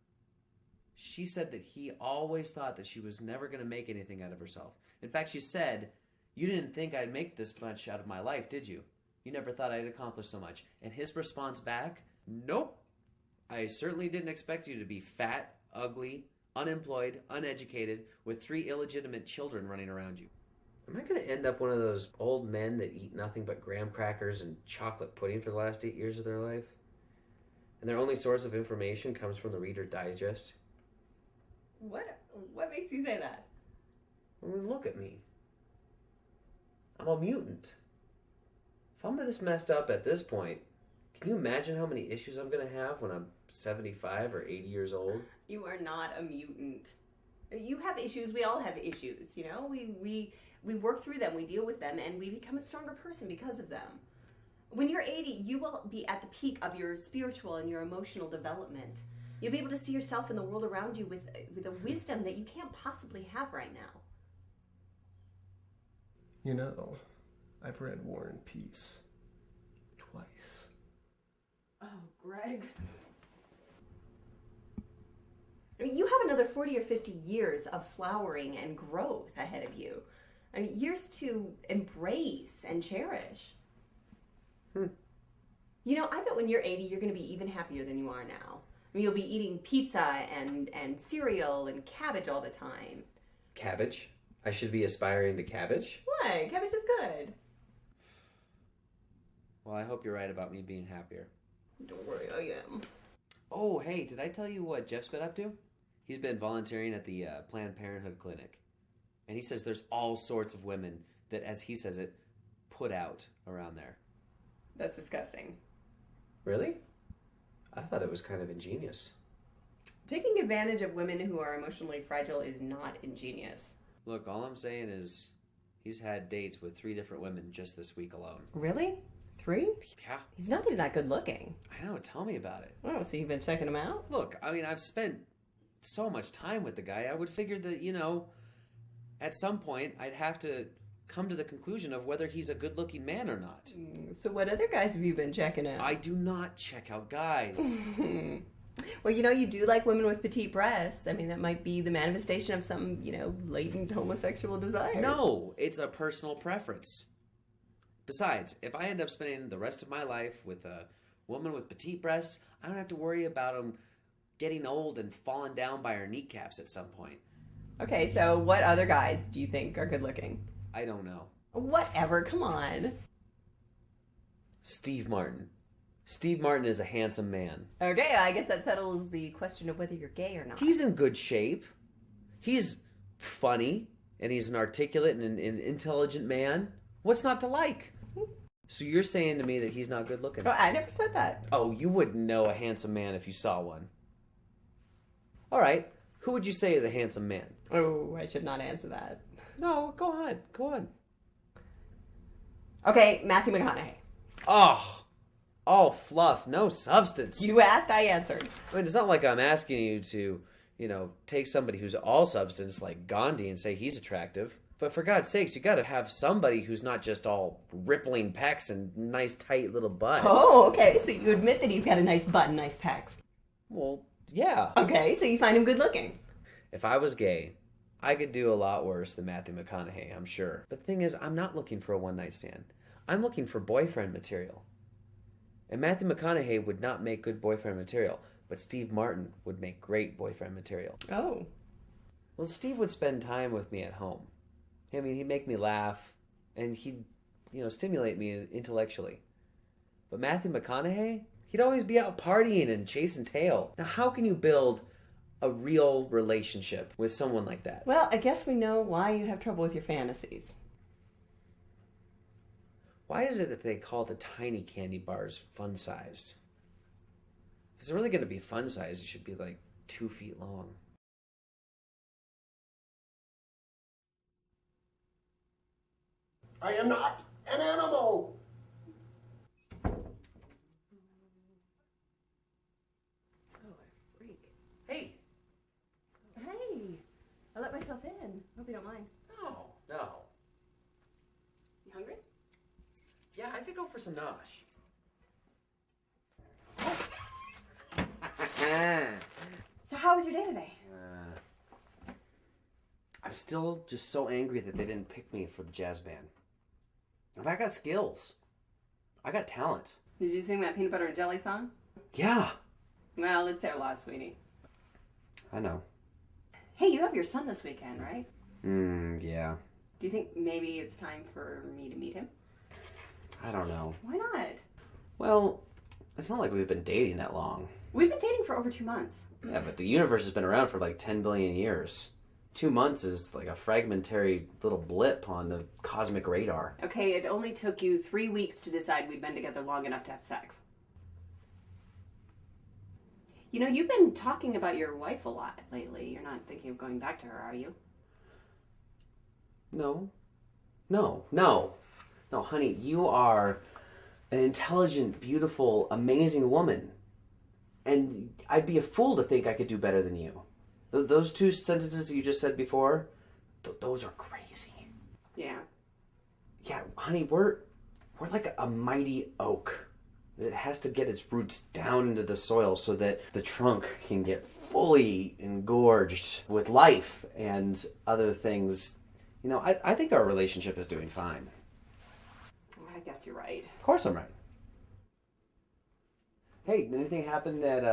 she said that he always thought that she was never going to make anything out of herself. In fact, she said, "You didn't think I'd make this much out of my life, did you? You never thought I'd accomplish so much." And his response back, "Nope. I certainly didn't expect you to be fat, ugly, unemployed, uneducated, with 3 illegitimate children running around you." Am I going to end up one of those old men that eat nothing but graham crackers and chocolate pudding for the last 8 years of their life? And their only source of information comes from the Reader Digest? What makes you say that? I mean, look at me. I'm a mutant. If I'm this messed up at this point, can you imagine how many issues I'm going to have when I'm 75 or 80 years old? You are not a mutant. You have issues. We all have issues, you know? We work through them, we deal with them, and we become a stronger person because of them. When you're 80, you will be at the peak of your spiritual and your emotional development. You'll be able to see yourself in the world around you with a wisdom that you can't possibly have right now. You know, I've read War and Peace twice. Oh, Greg. I mean, you have another 40 or 50 years of flowering and growth ahead of you. I mean, years to embrace and cherish. You know, I bet when you're 80, you're going to be even happier than you are now. I mean, you'll be eating pizza and cereal and cabbage all the time. Cabbage? I should be aspiring to cabbage? Why? Cabbage is good. Well, I hope you're right about me being happier. Don't worry, I am. Oh, hey, did I tell you what Jeff's been up to? He's been volunteering at the Planned Parenthood clinic. And he says there's all sorts of women that, as he says it, put out around there. That's disgusting. Really? I thought it was kind of ingenious. Taking advantage of women who are emotionally fragile is not ingenious. Look, all I'm saying is he's had dates with 3 different women just this week alone. Really? 3? Yeah. He's not even that good looking. I know, tell me about it. Oh, so you've been checking him out? Look, I mean, I've spent so much time with the guy, I would figure that, you know, at some point I'd have to come to the conclusion of whether he's a good-looking man or not. So what other guys have you been checking out? I do not check out guys. Well, you know, you do like women with petite breasts. I mean, that might be the manifestation of some, you know, latent homosexual desires. No, it's a personal preference. Besides, if I end up spending the rest of my life with a woman with petite breasts, I don't have to worry about them getting old and falling down by her kneecaps at some point. Okay, so what other guys do you think are good looking? I don't know. Whatever, come on. Steve Martin. Steve Martin is a handsome man. Okay, I guess that settles the question of whether you're gay or not. He's in good shape. He's funny, and he's an articulate and an intelligent man. What's not to like? So you're saying to me that he's not good looking? Oh, I never said that. Oh, you wouldn't know a handsome man if you saw one. All right, who would you say is a handsome man? Oh, I should not answer that. No, go on, go on. Okay, Matthew McConaughey. Oh, all fluff, no substance. You asked, I answered. I mean, it's not like I'm asking you to, you know, take somebody who's all substance like Gandhi and say he's attractive. But for God's sakes, you got to have somebody who's not just all rippling pecs and nice tight little butt. Oh, okay, so you admit that he's got a nice butt and nice pecs. Well, yeah. Okay, so you find him good looking. If I was gay, I could do a lot worse than Matthew McConaughey, I'm sure. But the thing is, I'm not looking for a one-night stand. I'm looking for boyfriend material. And Matthew McConaughey would not make good boyfriend material, but Steve Martin would make great boyfriend material. Oh. Well, Steve would spend time with me at home. I mean, he'd make me laugh, and he'd, you know, stimulate me intellectually. But Matthew McConaughey, he'd always be out partying and chasing tail. Now, how can you build a real relationship with someone like that? Well, I guess we know why you have trouble with your fantasies. Why is it that they call the tiny candy bars fun-sized? If it's really going to be fun-sized, it should be like 2 feet long. I am not an animal. Oh, freak. Hey! Hey, I let myself in. Hope you don't mind. No. You hungry? Yeah, I could go for some nosh. So how was your day today? I'm still just so angry that they didn't pick me for the jazz band. And I got skills. I got talent. Did you sing that peanut butter and jelly song? Yeah. Well, it's their loss, sweetie. I know. Hey, you have your son this weekend, right? Yeah. Do you think maybe it's time for me to meet him? I don't know. Why not? Well, it's not like we've been dating that long. We've been dating for over 2 months. Yeah, but the universe has been around for like 10 billion years. 2 months is like a fragmentary little blip on the cosmic radar. Okay, it only took you 3 weeks to decide we'd been together long enough to have sex. You know, you've been talking about your wife a lot lately. You're not thinking of going back to her, are you? No. No, honey, you are an intelligent, beautiful, amazing woman. And I'd be a fool to think I could do better than you. Those 2 sentences that you just said before, those are crazy. Yeah. Yeah, honey, we're like a mighty oak that has to get its roots down into the soil so that the trunk can get fully engorged with life and other things. You know, I think our relationship is doing fine. I guess you're right. Of course I'm right. Hey, did anything happen at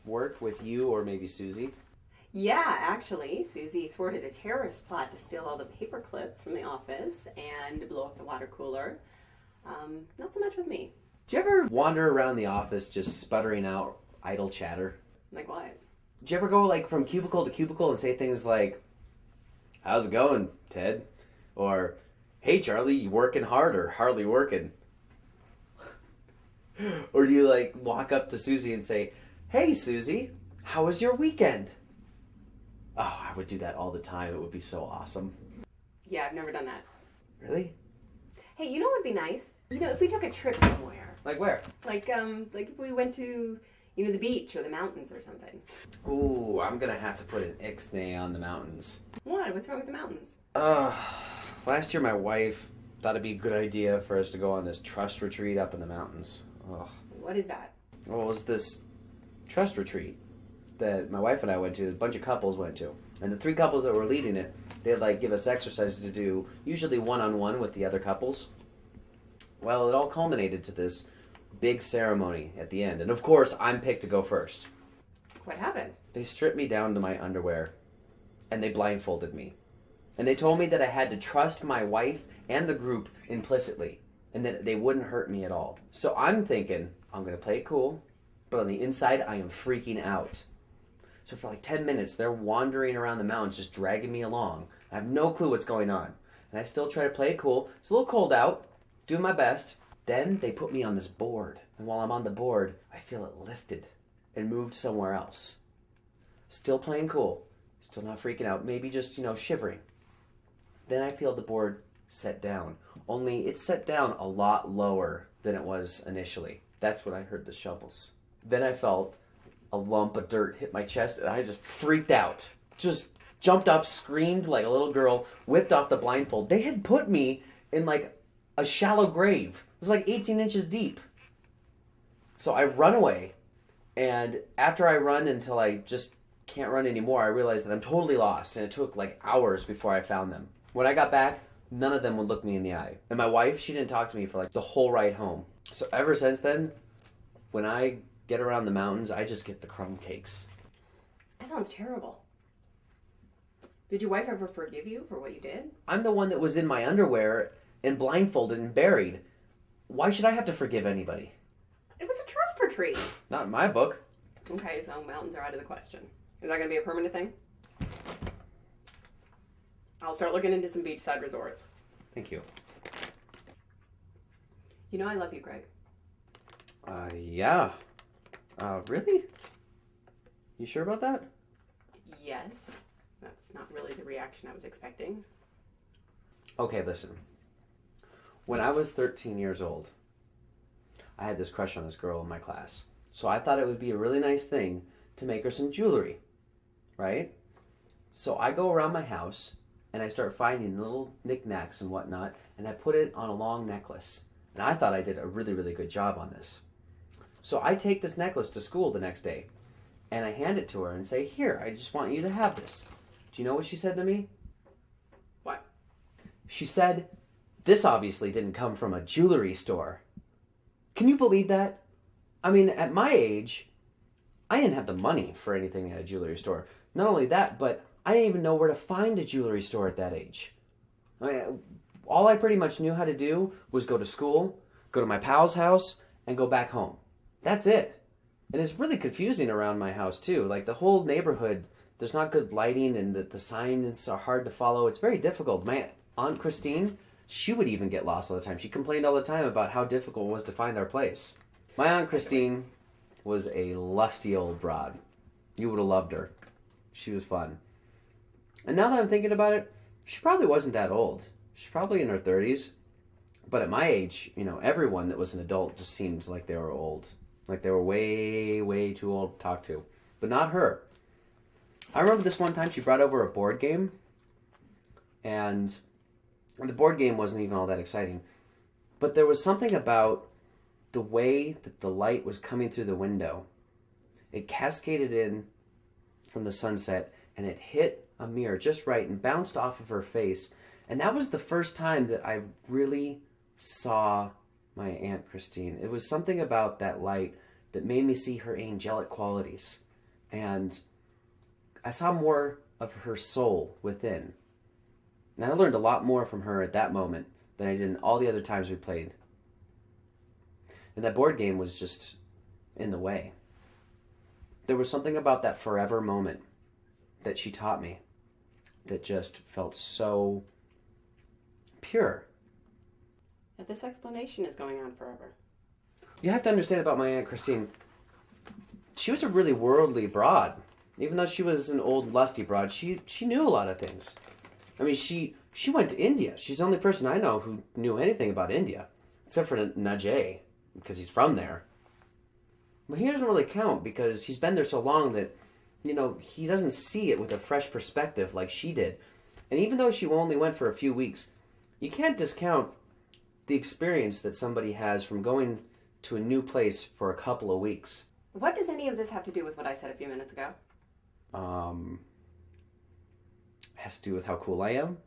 work with you or maybe Susie? Yeah, actually, Susie thwarted a terrorist plot to steal all the paper clips from the office and blow up the water cooler. Not so much with me. Do you ever wander around the office just sputtering out idle chatter? Like what? Did you ever go like from cubicle to cubicle and say things like, "How's it going, Ted?" Or, "Hey, Charlie, you working hard or hardly working?" Or do you like walk up to Susie and say, "Hey, Susie, how was your weekend?" Oh, I would do that all the time. It would be so awesome. Yeah, I've never done that. Really? Hey, you know what would be nice? You know, if we took a trip somewhere. Like where? Like if we went to, you know, the beach or the mountains or something. Ooh, I'm gonna have to put an ixnay on the mountains. What? What's wrong with the mountains? Last year my wife thought it'd be a good idea for us to go on this trust retreat up in the mountains. Ugh. What is that? Well, it was this trust retreat that my wife and I went to, a bunch of couples went to. And the 3 couples that were leading it, they'd like give us exercises to do, usually one-on-one with the other couples. Well, it all culminated to this big ceremony at the end. And of course, I'm picked to go first. What happened? They stripped me down to my underwear and they blindfolded me. And they told me that I had to trust my wife and the group implicitly and that they wouldn't hurt me at all. So I'm thinking, I'm going to play it cool, but on the inside, I am freaking out. So for like 10 minutes, they're wandering around the mountains, just dragging me along. I have no clue what's going on. And I still try to play it cool. It's a little cold out, doing my best. Then they put me on this board. And while I'm on the board, I feel it lifted and moved somewhere else. Still playing cool. Still not freaking out. Maybe just, shivering. Then I feel the board set down. Only it's set down a lot lower than it was initially. That's when I heard the shovels. Then I felt a lump of dirt hit my chest and I just freaked out. Just jumped up, screamed like a little girl, whipped off the blindfold. They had put me in like a shallow grave. It was like 18 inches deep. So I run away. And after I run until I just can't run anymore, I realized that I'm totally lost. And it took like hours before I found them. When I got back, none of them would look me in the eye. And my wife, she didn't talk to me for like the whole ride home. So ever since then, when I get around the mountains, I just get the crumb cakes. That sounds terrible. Did your wife ever forgive you for what you did? I'm the one that was in my underwear and blindfolded and buried. Why should I have to forgive anybody? It was a trust retreat. Not in my book. Okay, so mountains are out of the question. Is that going to be a permanent thing? I'll start looking into some beachside resorts. Thank you. You know I love you, Greg. Yeah. Really? You sure about that? Yes. That's not really the reaction I was expecting. Okay, listen. When I was 13 years old, I had this crush on this girl in my class. So I thought it would be a really nice thing to make her some jewelry, right? So I go around my house and I start finding little knickknacks and whatnot, and I put it on a long necklace. And I thought I did a really, really good job on this. So I take this necklace to school the next day, and I hand it to her and say, "Here, I just want you to have this." Do you know what she said to me? What? She said, "This obviously didn't come from a jewelry store." Can you believe that? I mean, at my age, I didn't have the money for anything at a jewelry store. Not only that, but I didn't even know where to find a jewelry store at that age. I mean, all I pretty much knew how to do was go to school, go to my pal's house, and go back home. That's it. And it's really confusing around my house, too. Like, the whole neighborhood there's not good lighting and the signs are hard to follow. It's very difficult. My Aunt Christine, she would even get lost all the time. She complained all the time about how difficult it was to find our place. My Aunt Christine was a lusty old broad. You would have loved her. She was fun. And now that I'm thinking about it, she probably wasn't that old. She's probably in her 30s. But at my age, everyone that was an adult just seemed like they were old. Like they were way, way too old to talk to. But not her. I remember this one time she brought over a board game. And the board game wasn't even all that exciting. But there was something about the way that the light was coming through the window. It cascaded in from the sunset, and it hit a mirror just right and bounced off of her face. And that was the first time that I really saw my Aunt Christine. It was something about that light that made me see her angelic qualities. And I saw more of her soul within. And I learned a lot more from her at that moment than I did in all the other times we played. And that board game was just in the way. There was something about that forever moment that she taught me that just felt so pure. This explanation is going on forever. You have to understand about my Aunt Christine. She was a really worldly broad. Even though she was an old lusty broad, she knew a lot of things. I mean, she went to India. She's the only person I know who knew anything about India. Except for Najee, because he's from there. But he doesn't really count because he's been there so long that, he doesn't see it with a fresh perspective like she did. And even though she only went for a few weeks, you can't discount the experience that somebody has from going to a new place for a couple of weeks. What does any of this have to do with what I said a few minutes ago? Has to do with how cool I am.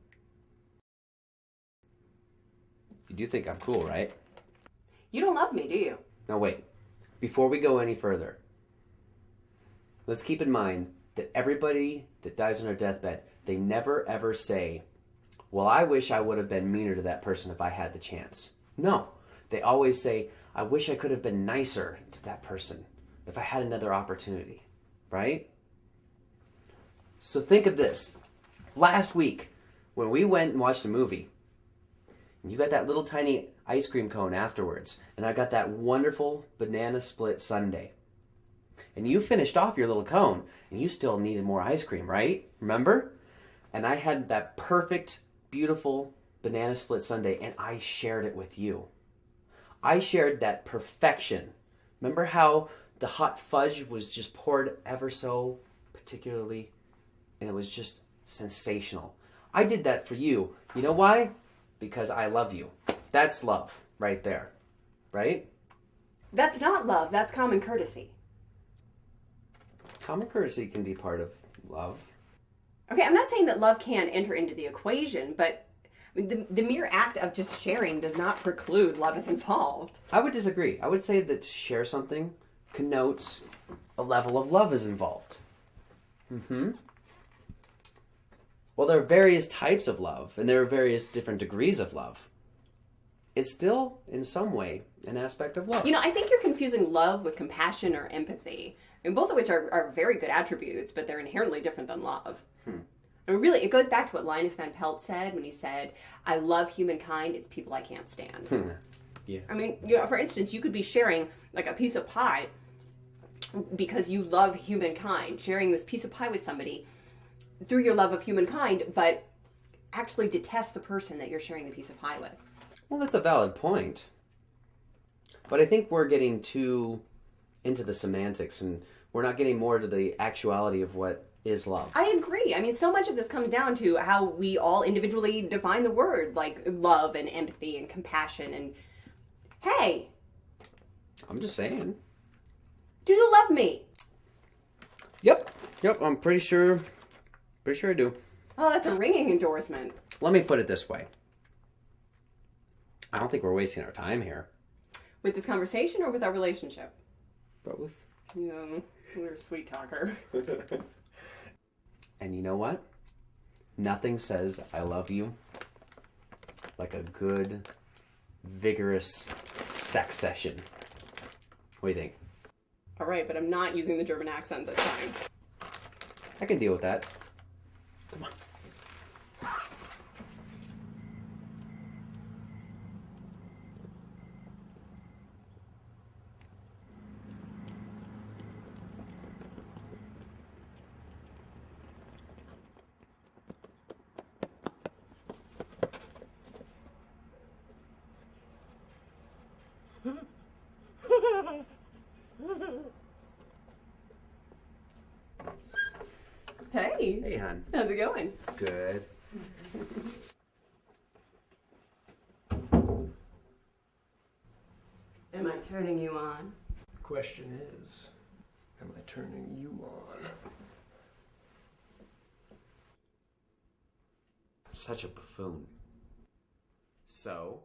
You do think I'm cool, right? You don't love me, do you? Now wait, before we go any further, let's keep in mind that everybody that dies on their deathbed, they never ever say, well, I wish I would have been meaner to that person if I had the chance. No, they always say, I wish I could have been nicer to that person if I had another opportunity, right? So think of this. Last week, when we went and watched a movie, and you got that little tiny ice cream cone afterwards, and I got that wonderful banana split sundae. And you finished off your little cone, and you still needed more ice cream, right? Remember? And I had that perfect, beautiful banana split sundae, and I shared it with you. I shared that perfection. Remember how the hot fudge was just poured ever so particularly, and it was just sensational. I did that for you. You know why? Because I love you. That's love right there, right? That's not love. That's common courtesy. Common courtesy can be part of love. Okay, I'm not saying that love can't enter into the equation, but the mere act of just sharing does not preclude love is involved. I would disagree. I would say that to share something connotes a level of love is involved. Well, there are various types of love, and there are various different degrees of love. It's still, in some way, an aspect of love. I think you're confusing love with compassion or empathy, and both of which are very good attributes, but they're inherently different than love. I mean, really, it goes back to what Linus Van Pelt said when he said, I love humankind, it's people I can't stand. Yeah. I mean, for instance, you could be sharing like a piece of pie because you love humankind, sharing this piece of pie with somebody through your love of humankind, but actually detest the person that you're sharing the piece of pie with. Well, that's a valid point. But I think we're getting too into the semantics, and we're not getting more to the actuality of what is love. I agree. I mean, so much of this comes down to how we all individually define the word, like love and empathy and compassion and, hey. I'm just saying. Do you love me? Yep, I'm pretty sure I do. Oh, that's a ringing endorsement. Let me put it this way. I don't think we're wasting our time here. With this conversation or with our relationship? Both. You're a sweet talker. And you know what? Nothing says I love you like a good, vigorous sex session. What do you think? All right, but I'm not using the German accent this time. I can deal with that. Come on. Hey. Hey, hon. How's it going? It's good. Am I turning you on? The question is, am I turning you on? Such a buffoon. So,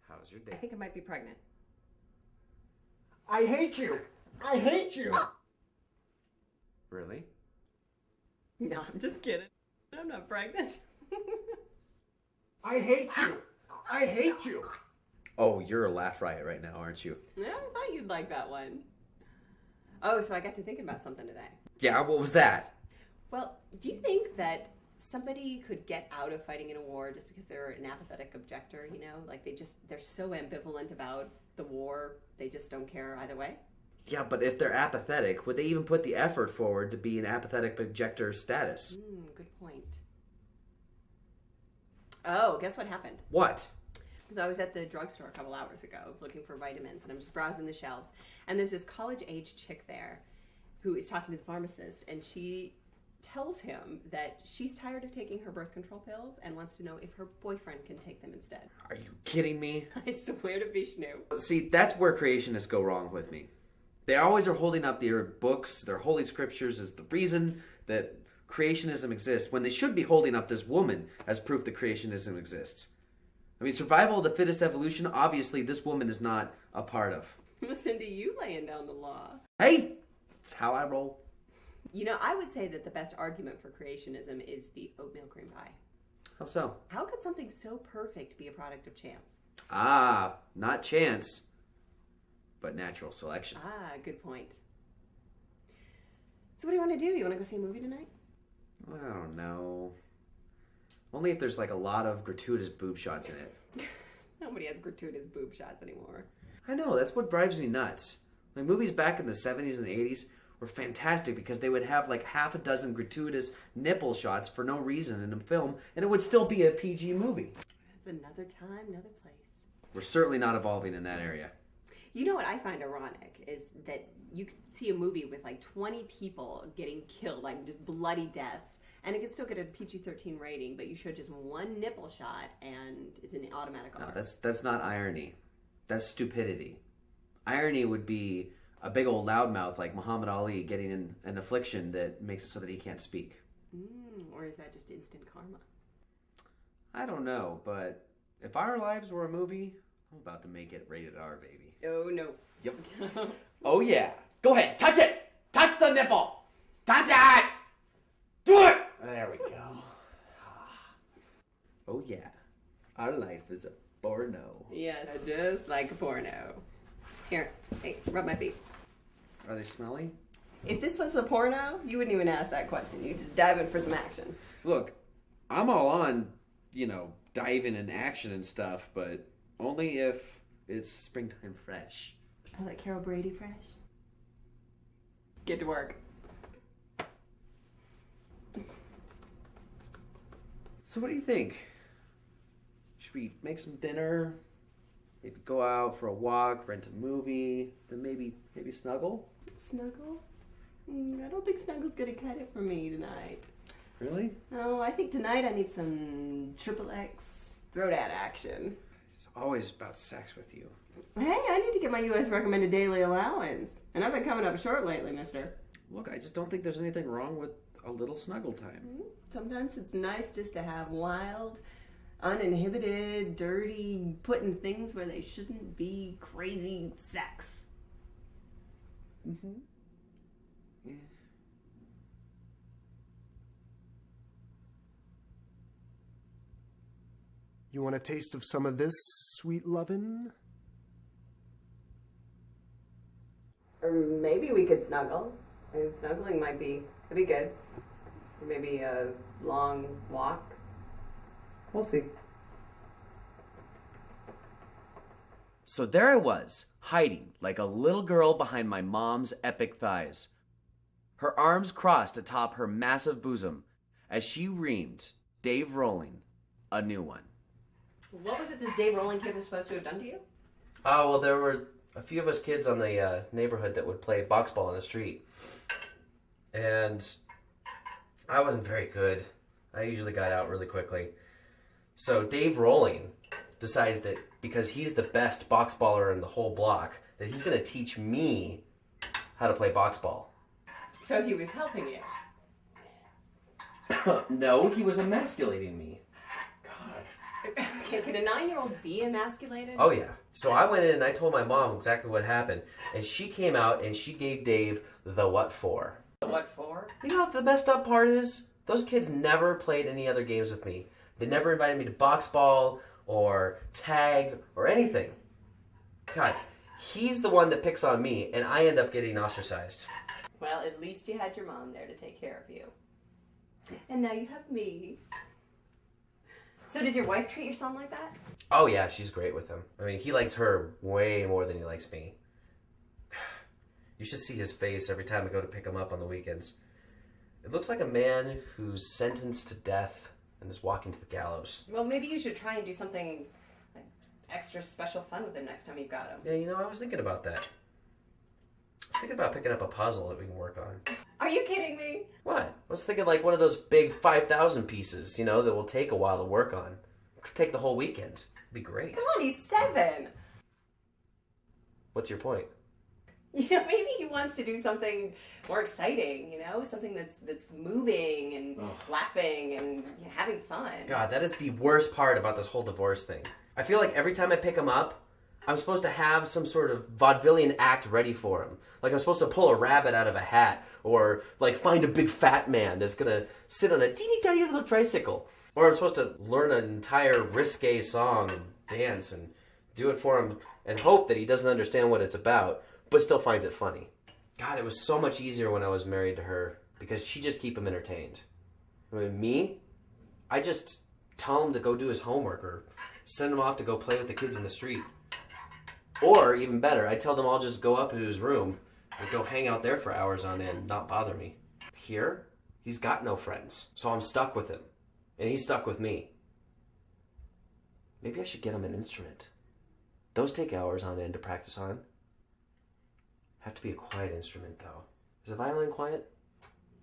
how's your I day? think I might be pregnant. I hate you! I hate you! Really? No, I'm just kidding. I'm not pregnant. I hate you! I hate you! Oh, you're a laugh riot right now, aren't you? Yeah, I thought you'd like that one. Oh, so I got to thinking about something today. Yeah, what was that? Well, do you think that somebody could get out of fighting in a war just because they're an apathetic objector, you know? Like they're so ambivalent about the war, they just don't care either way? Yeah, but if they're apathetic, would they even put the effort forward to be an apathetic objector status? Good point. Oh, guess what happened? What? So I was at the drugstore a couple hours ago looking for vitamins, and I'm just browsing the shelves. And there's this college-age chick there who is talking to the pharmacist, and she tells him that she's tired of taking her birth control pills and wants to know if her boyfriend can take them instead. Are you kidding me? I swear to Vishnu. See, that's where creationists go wrong with me. They always are holding up their books, their holy scriptures as the reason that creationism exists, when they should be holding up this woman as proof that creationism exists. I mean, survival of the fittest evolution, obviously this woman is not a part of. Listen to you laying down the law. Hey! It's how I roll. You know, I would say that the best argument for creationism is the oatmeal cream pie. How so? How could something so perfect be a product of chance? Ah, not chance, but natural selection. Ah, good point. So what do you want to do? You want to go see a movie tonight? I don't know. Only if there's like a lot of gratuitous boob shots in it. Nobody has gratuitous boob shots anymore. I know, that's what drives me nuts. Like movies back in the 70s and the 80s were fantastic because they would have like half a dozen gratuitous nipple shots for no reason in a film, and it would still be a PG movie. That's another time, another place. We're certainly not evolving in that area. You know what I find ironic is that you could see a movie with like 20 people getting killed, like just bloody deaths, and it could still get a PG-13 rating, but you show just one nipple shot and it's an automatic No, R. that's not irony. That's stupidity. Irony would be a big old loudmouth like Muhammad Ali getting an affliction that makes it so that he can't speak. Or is that just instant karma? I don't know, but if our lives were a movie, I'm about to make it rated R, baby. Oh, no. Yep. Oh, yeah. Go ahead. Touch it. Touch the nipple. Touch it. Do it. There we go. Oh, yeah. Our life is a porno. Yes, just like a porno. Here, hey, rub my feet. Are they smelly? If this was a porno, you wouldn't even ask that question. You'd just dive in for some action. Look, I'm all on, diving in action and stuff, but only if it's springtime fresh. I like Carol Brady fresh. Get to work. So what do you think? Should we make some dinner? Maybe go out for a walk, rent a movie, then maybe snuggle? Snuggle? I don't think snuggle's gonna cut it for me tonight. Really? No, I think tonight I need some triple X throat ad action. It's always about sex with you. Hey, I need to get my U.S. recommended daily allowance. And I've been coming up short lately, mister. Look, I just don't think there's anything wrong with a little snuggle time. Sometimes it's nice just to have wild, uninhibited, dirty, putting things where they shouldn't be, crazy sex. Mm-hmm. Yeah. You want a taste of some of this, sweet lovin'? Or maybe we could snuggle. And snuggling might be, it'd be good. Or maybe a long walk. We'll see. So there I was, hiding like a little girl behind my mom's epic thighs. Her arms crossed atop her massive bosom as she reamed Dave Rolling a new one. What was it this Dave Rolling kid was supposed to have done to you? Oh, well, there were a few of us kids on the neighborhood that would play box ball in the street. And I wasn't very good. I usually got out really quickly. So Dave Rolling decides that because he's the best box baller in the whole block, that he's going to teach me how to play box ball. So he was helping you. No, he was emasculating me. Can a 9-year-old be emasculated? Oh, yeah. So I went in and I told my mom exactly what happened. And she came out and she gave Dave the what for. What for? You know what the messed up part is? Those kids never played any other games with me. They never invited me to box ball or tag or anything. God, he's the one that picks on me and I end up getting ostracized. Well, at least you had your mom there to take care of you. And now you have me. So does your wife treat your son like that? Oh yeah, she's great with him. I mean, he likes her way more than he likes me. You should see his face every time I go to pick him up on the weekends. It looks like a man who's sentenced to death and is walking to the gallows. Well, maybe you should try and do something like extra special fun with him next time you've got him. Yeah, you know, I was thinking about that. I was thinking about picking up a puzzle that we can work on. Are you kidding me? What? I was thinking like one of those big 5,000 pieces, you know, that will take a while to work on. Could take the whole weekend. It'd be great. Come on, he's 7. What's your point? You know, maybe he wants to do something more exciting, you know? Something that's moving and laughing and having fun. God, that is the worst part about this whole divorce thing. I feel like every time I pick him up, I'm supposed to have some sort of vaudevillian act ready for him. Like I'm supposed to pull a rabbit out of a hat, or like find a big fat man that's gonna sit on a teeny tiny little tricycle. Or I'm supposed to learn an entire risque song and dance and do it for him and hope that he doesn't understand what it's about, but still finds it funny. God, it was so much easier when I was married to her because she just keep him entertained. I mean, me, I just tell him to go do his homework or send him off to go play with the kids in the street. Or, even better, I tell them I'll just go up into his room and go hang out there for hours on end, not bother me. Here, he's got no friends, so I'm stuck with him. And he's stuck with me. Maybe I should get him an instrument. Those take hours on end to practice on. Have to be a quiet instrument, though. Is a violin quiet?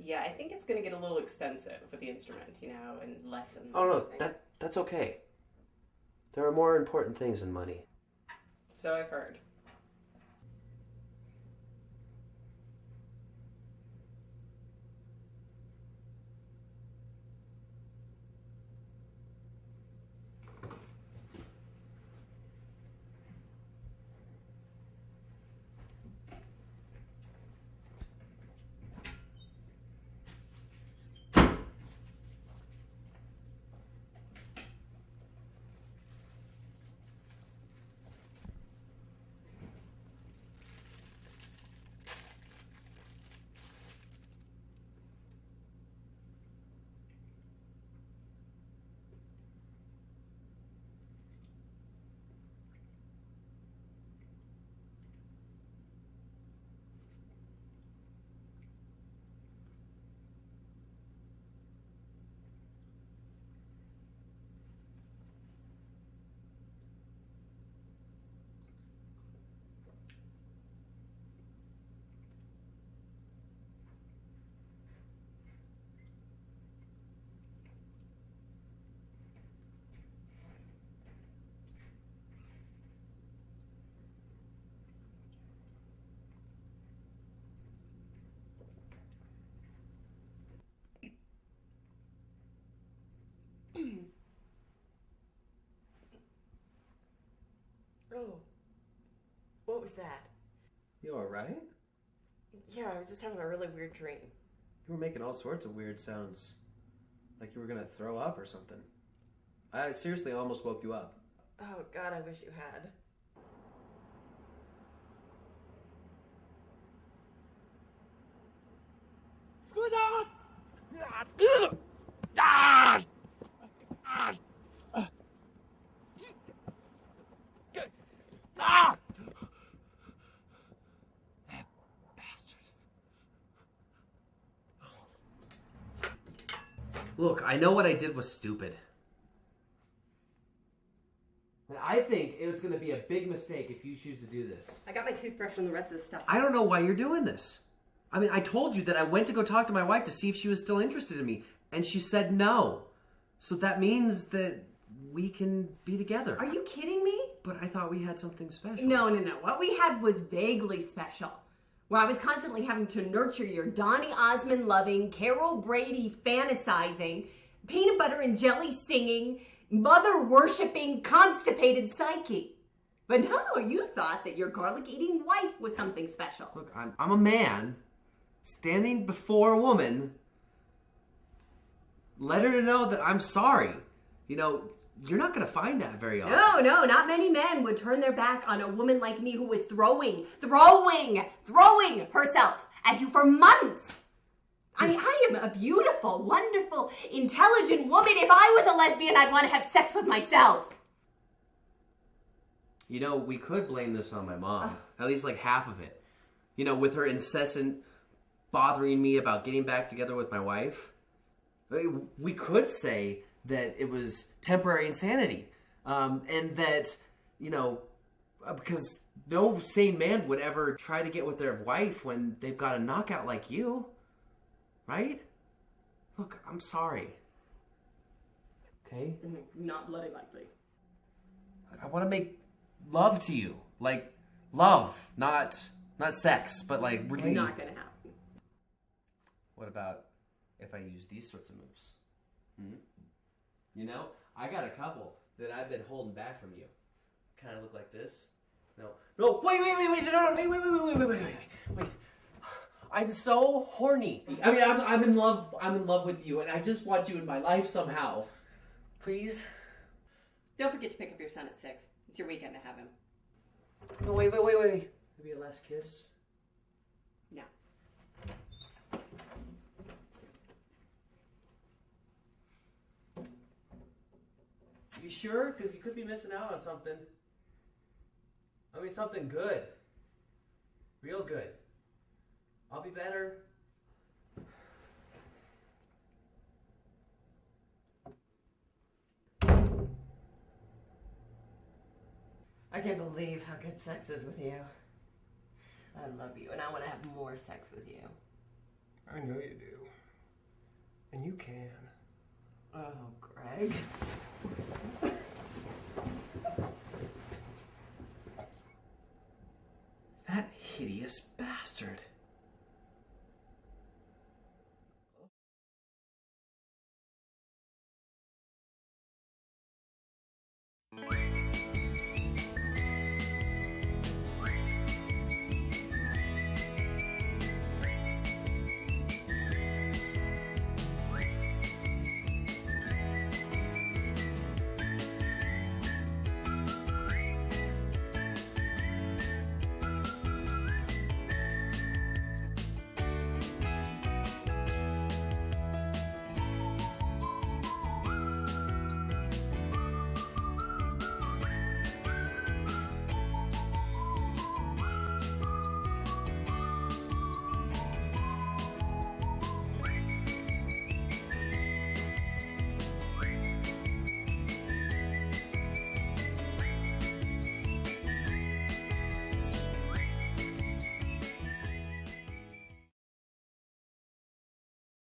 Yeah, I think it's going to get a little expensive with the instrument, you know, and lessons. Oh, and no, everything. that's okay. There are more important things than money. So I've heard. Oh. What was that? You alright? Yeah, I was just having a really weird dream. You were making all sorts of weird sounds. Like you were gonna throw up or something. I seriously almost woke you up. Oh, God, I wish you had. Look, I know what I did was stupid. And I think it's going to be a big mistake if you choose to do this. I got my toothbrush and the rest of the stuff. I don't know why you're doing this. I mean, I told you that I went to go talk to my wife to see if she was still interested in me, and she said no. So that means that we can be together. Are you kidding me? But I thought we had something special. No. What we had was vaguely special. Where I was constantly having to nurture your Donny Osmond loving, Carol Brady fantasizing, peanut butter and jelly singing, mother worshipping, constipated psyche. But no, you thought that your garlic eating wife was something special. Look, I'm a man standing before a woman. Let her know that I'm sorry. You know, you're not going to find that very often. No, not many men would turn their back on a woman like me who was throwing herself at you for months. I mean, I am a beautiful, wonderful, intelligent woman. If I was a lesbian, I'd want to have sex with myself. You know, we could blame this on my mom. At least like half of it. You know, with her incessant bothering me about getting back together with my wife. We could say that it was temporary insanity. And that, you know, because no sane man would ever try to get with their wife when they've got a knockout like you. Right? Look, I'm sorry. Okay? Not bloody likely. I want to make love to you. Like, love. Not sex, but like really. It's not gonna happen. What about if I use these sorts of moves? You know, I got a couple that I've been holding back from you. Kind of look like this. No, wait, no, wait. I'm so horny. I mean, I'm in love. I'm in love with you, and I just want you in my life somehow. Please. Don't forget to pick up your son at 6. It's your weekend to have him. No, wait. Maybe a last kiss. No. You sure? Because you could be missing out on something. I mean, something good. Real good. I'll be better. I can't believe how good sex is with you. I love you, and I want to have more sex with you. I know you do. And you can. Oh, Greg. That hideous bastard.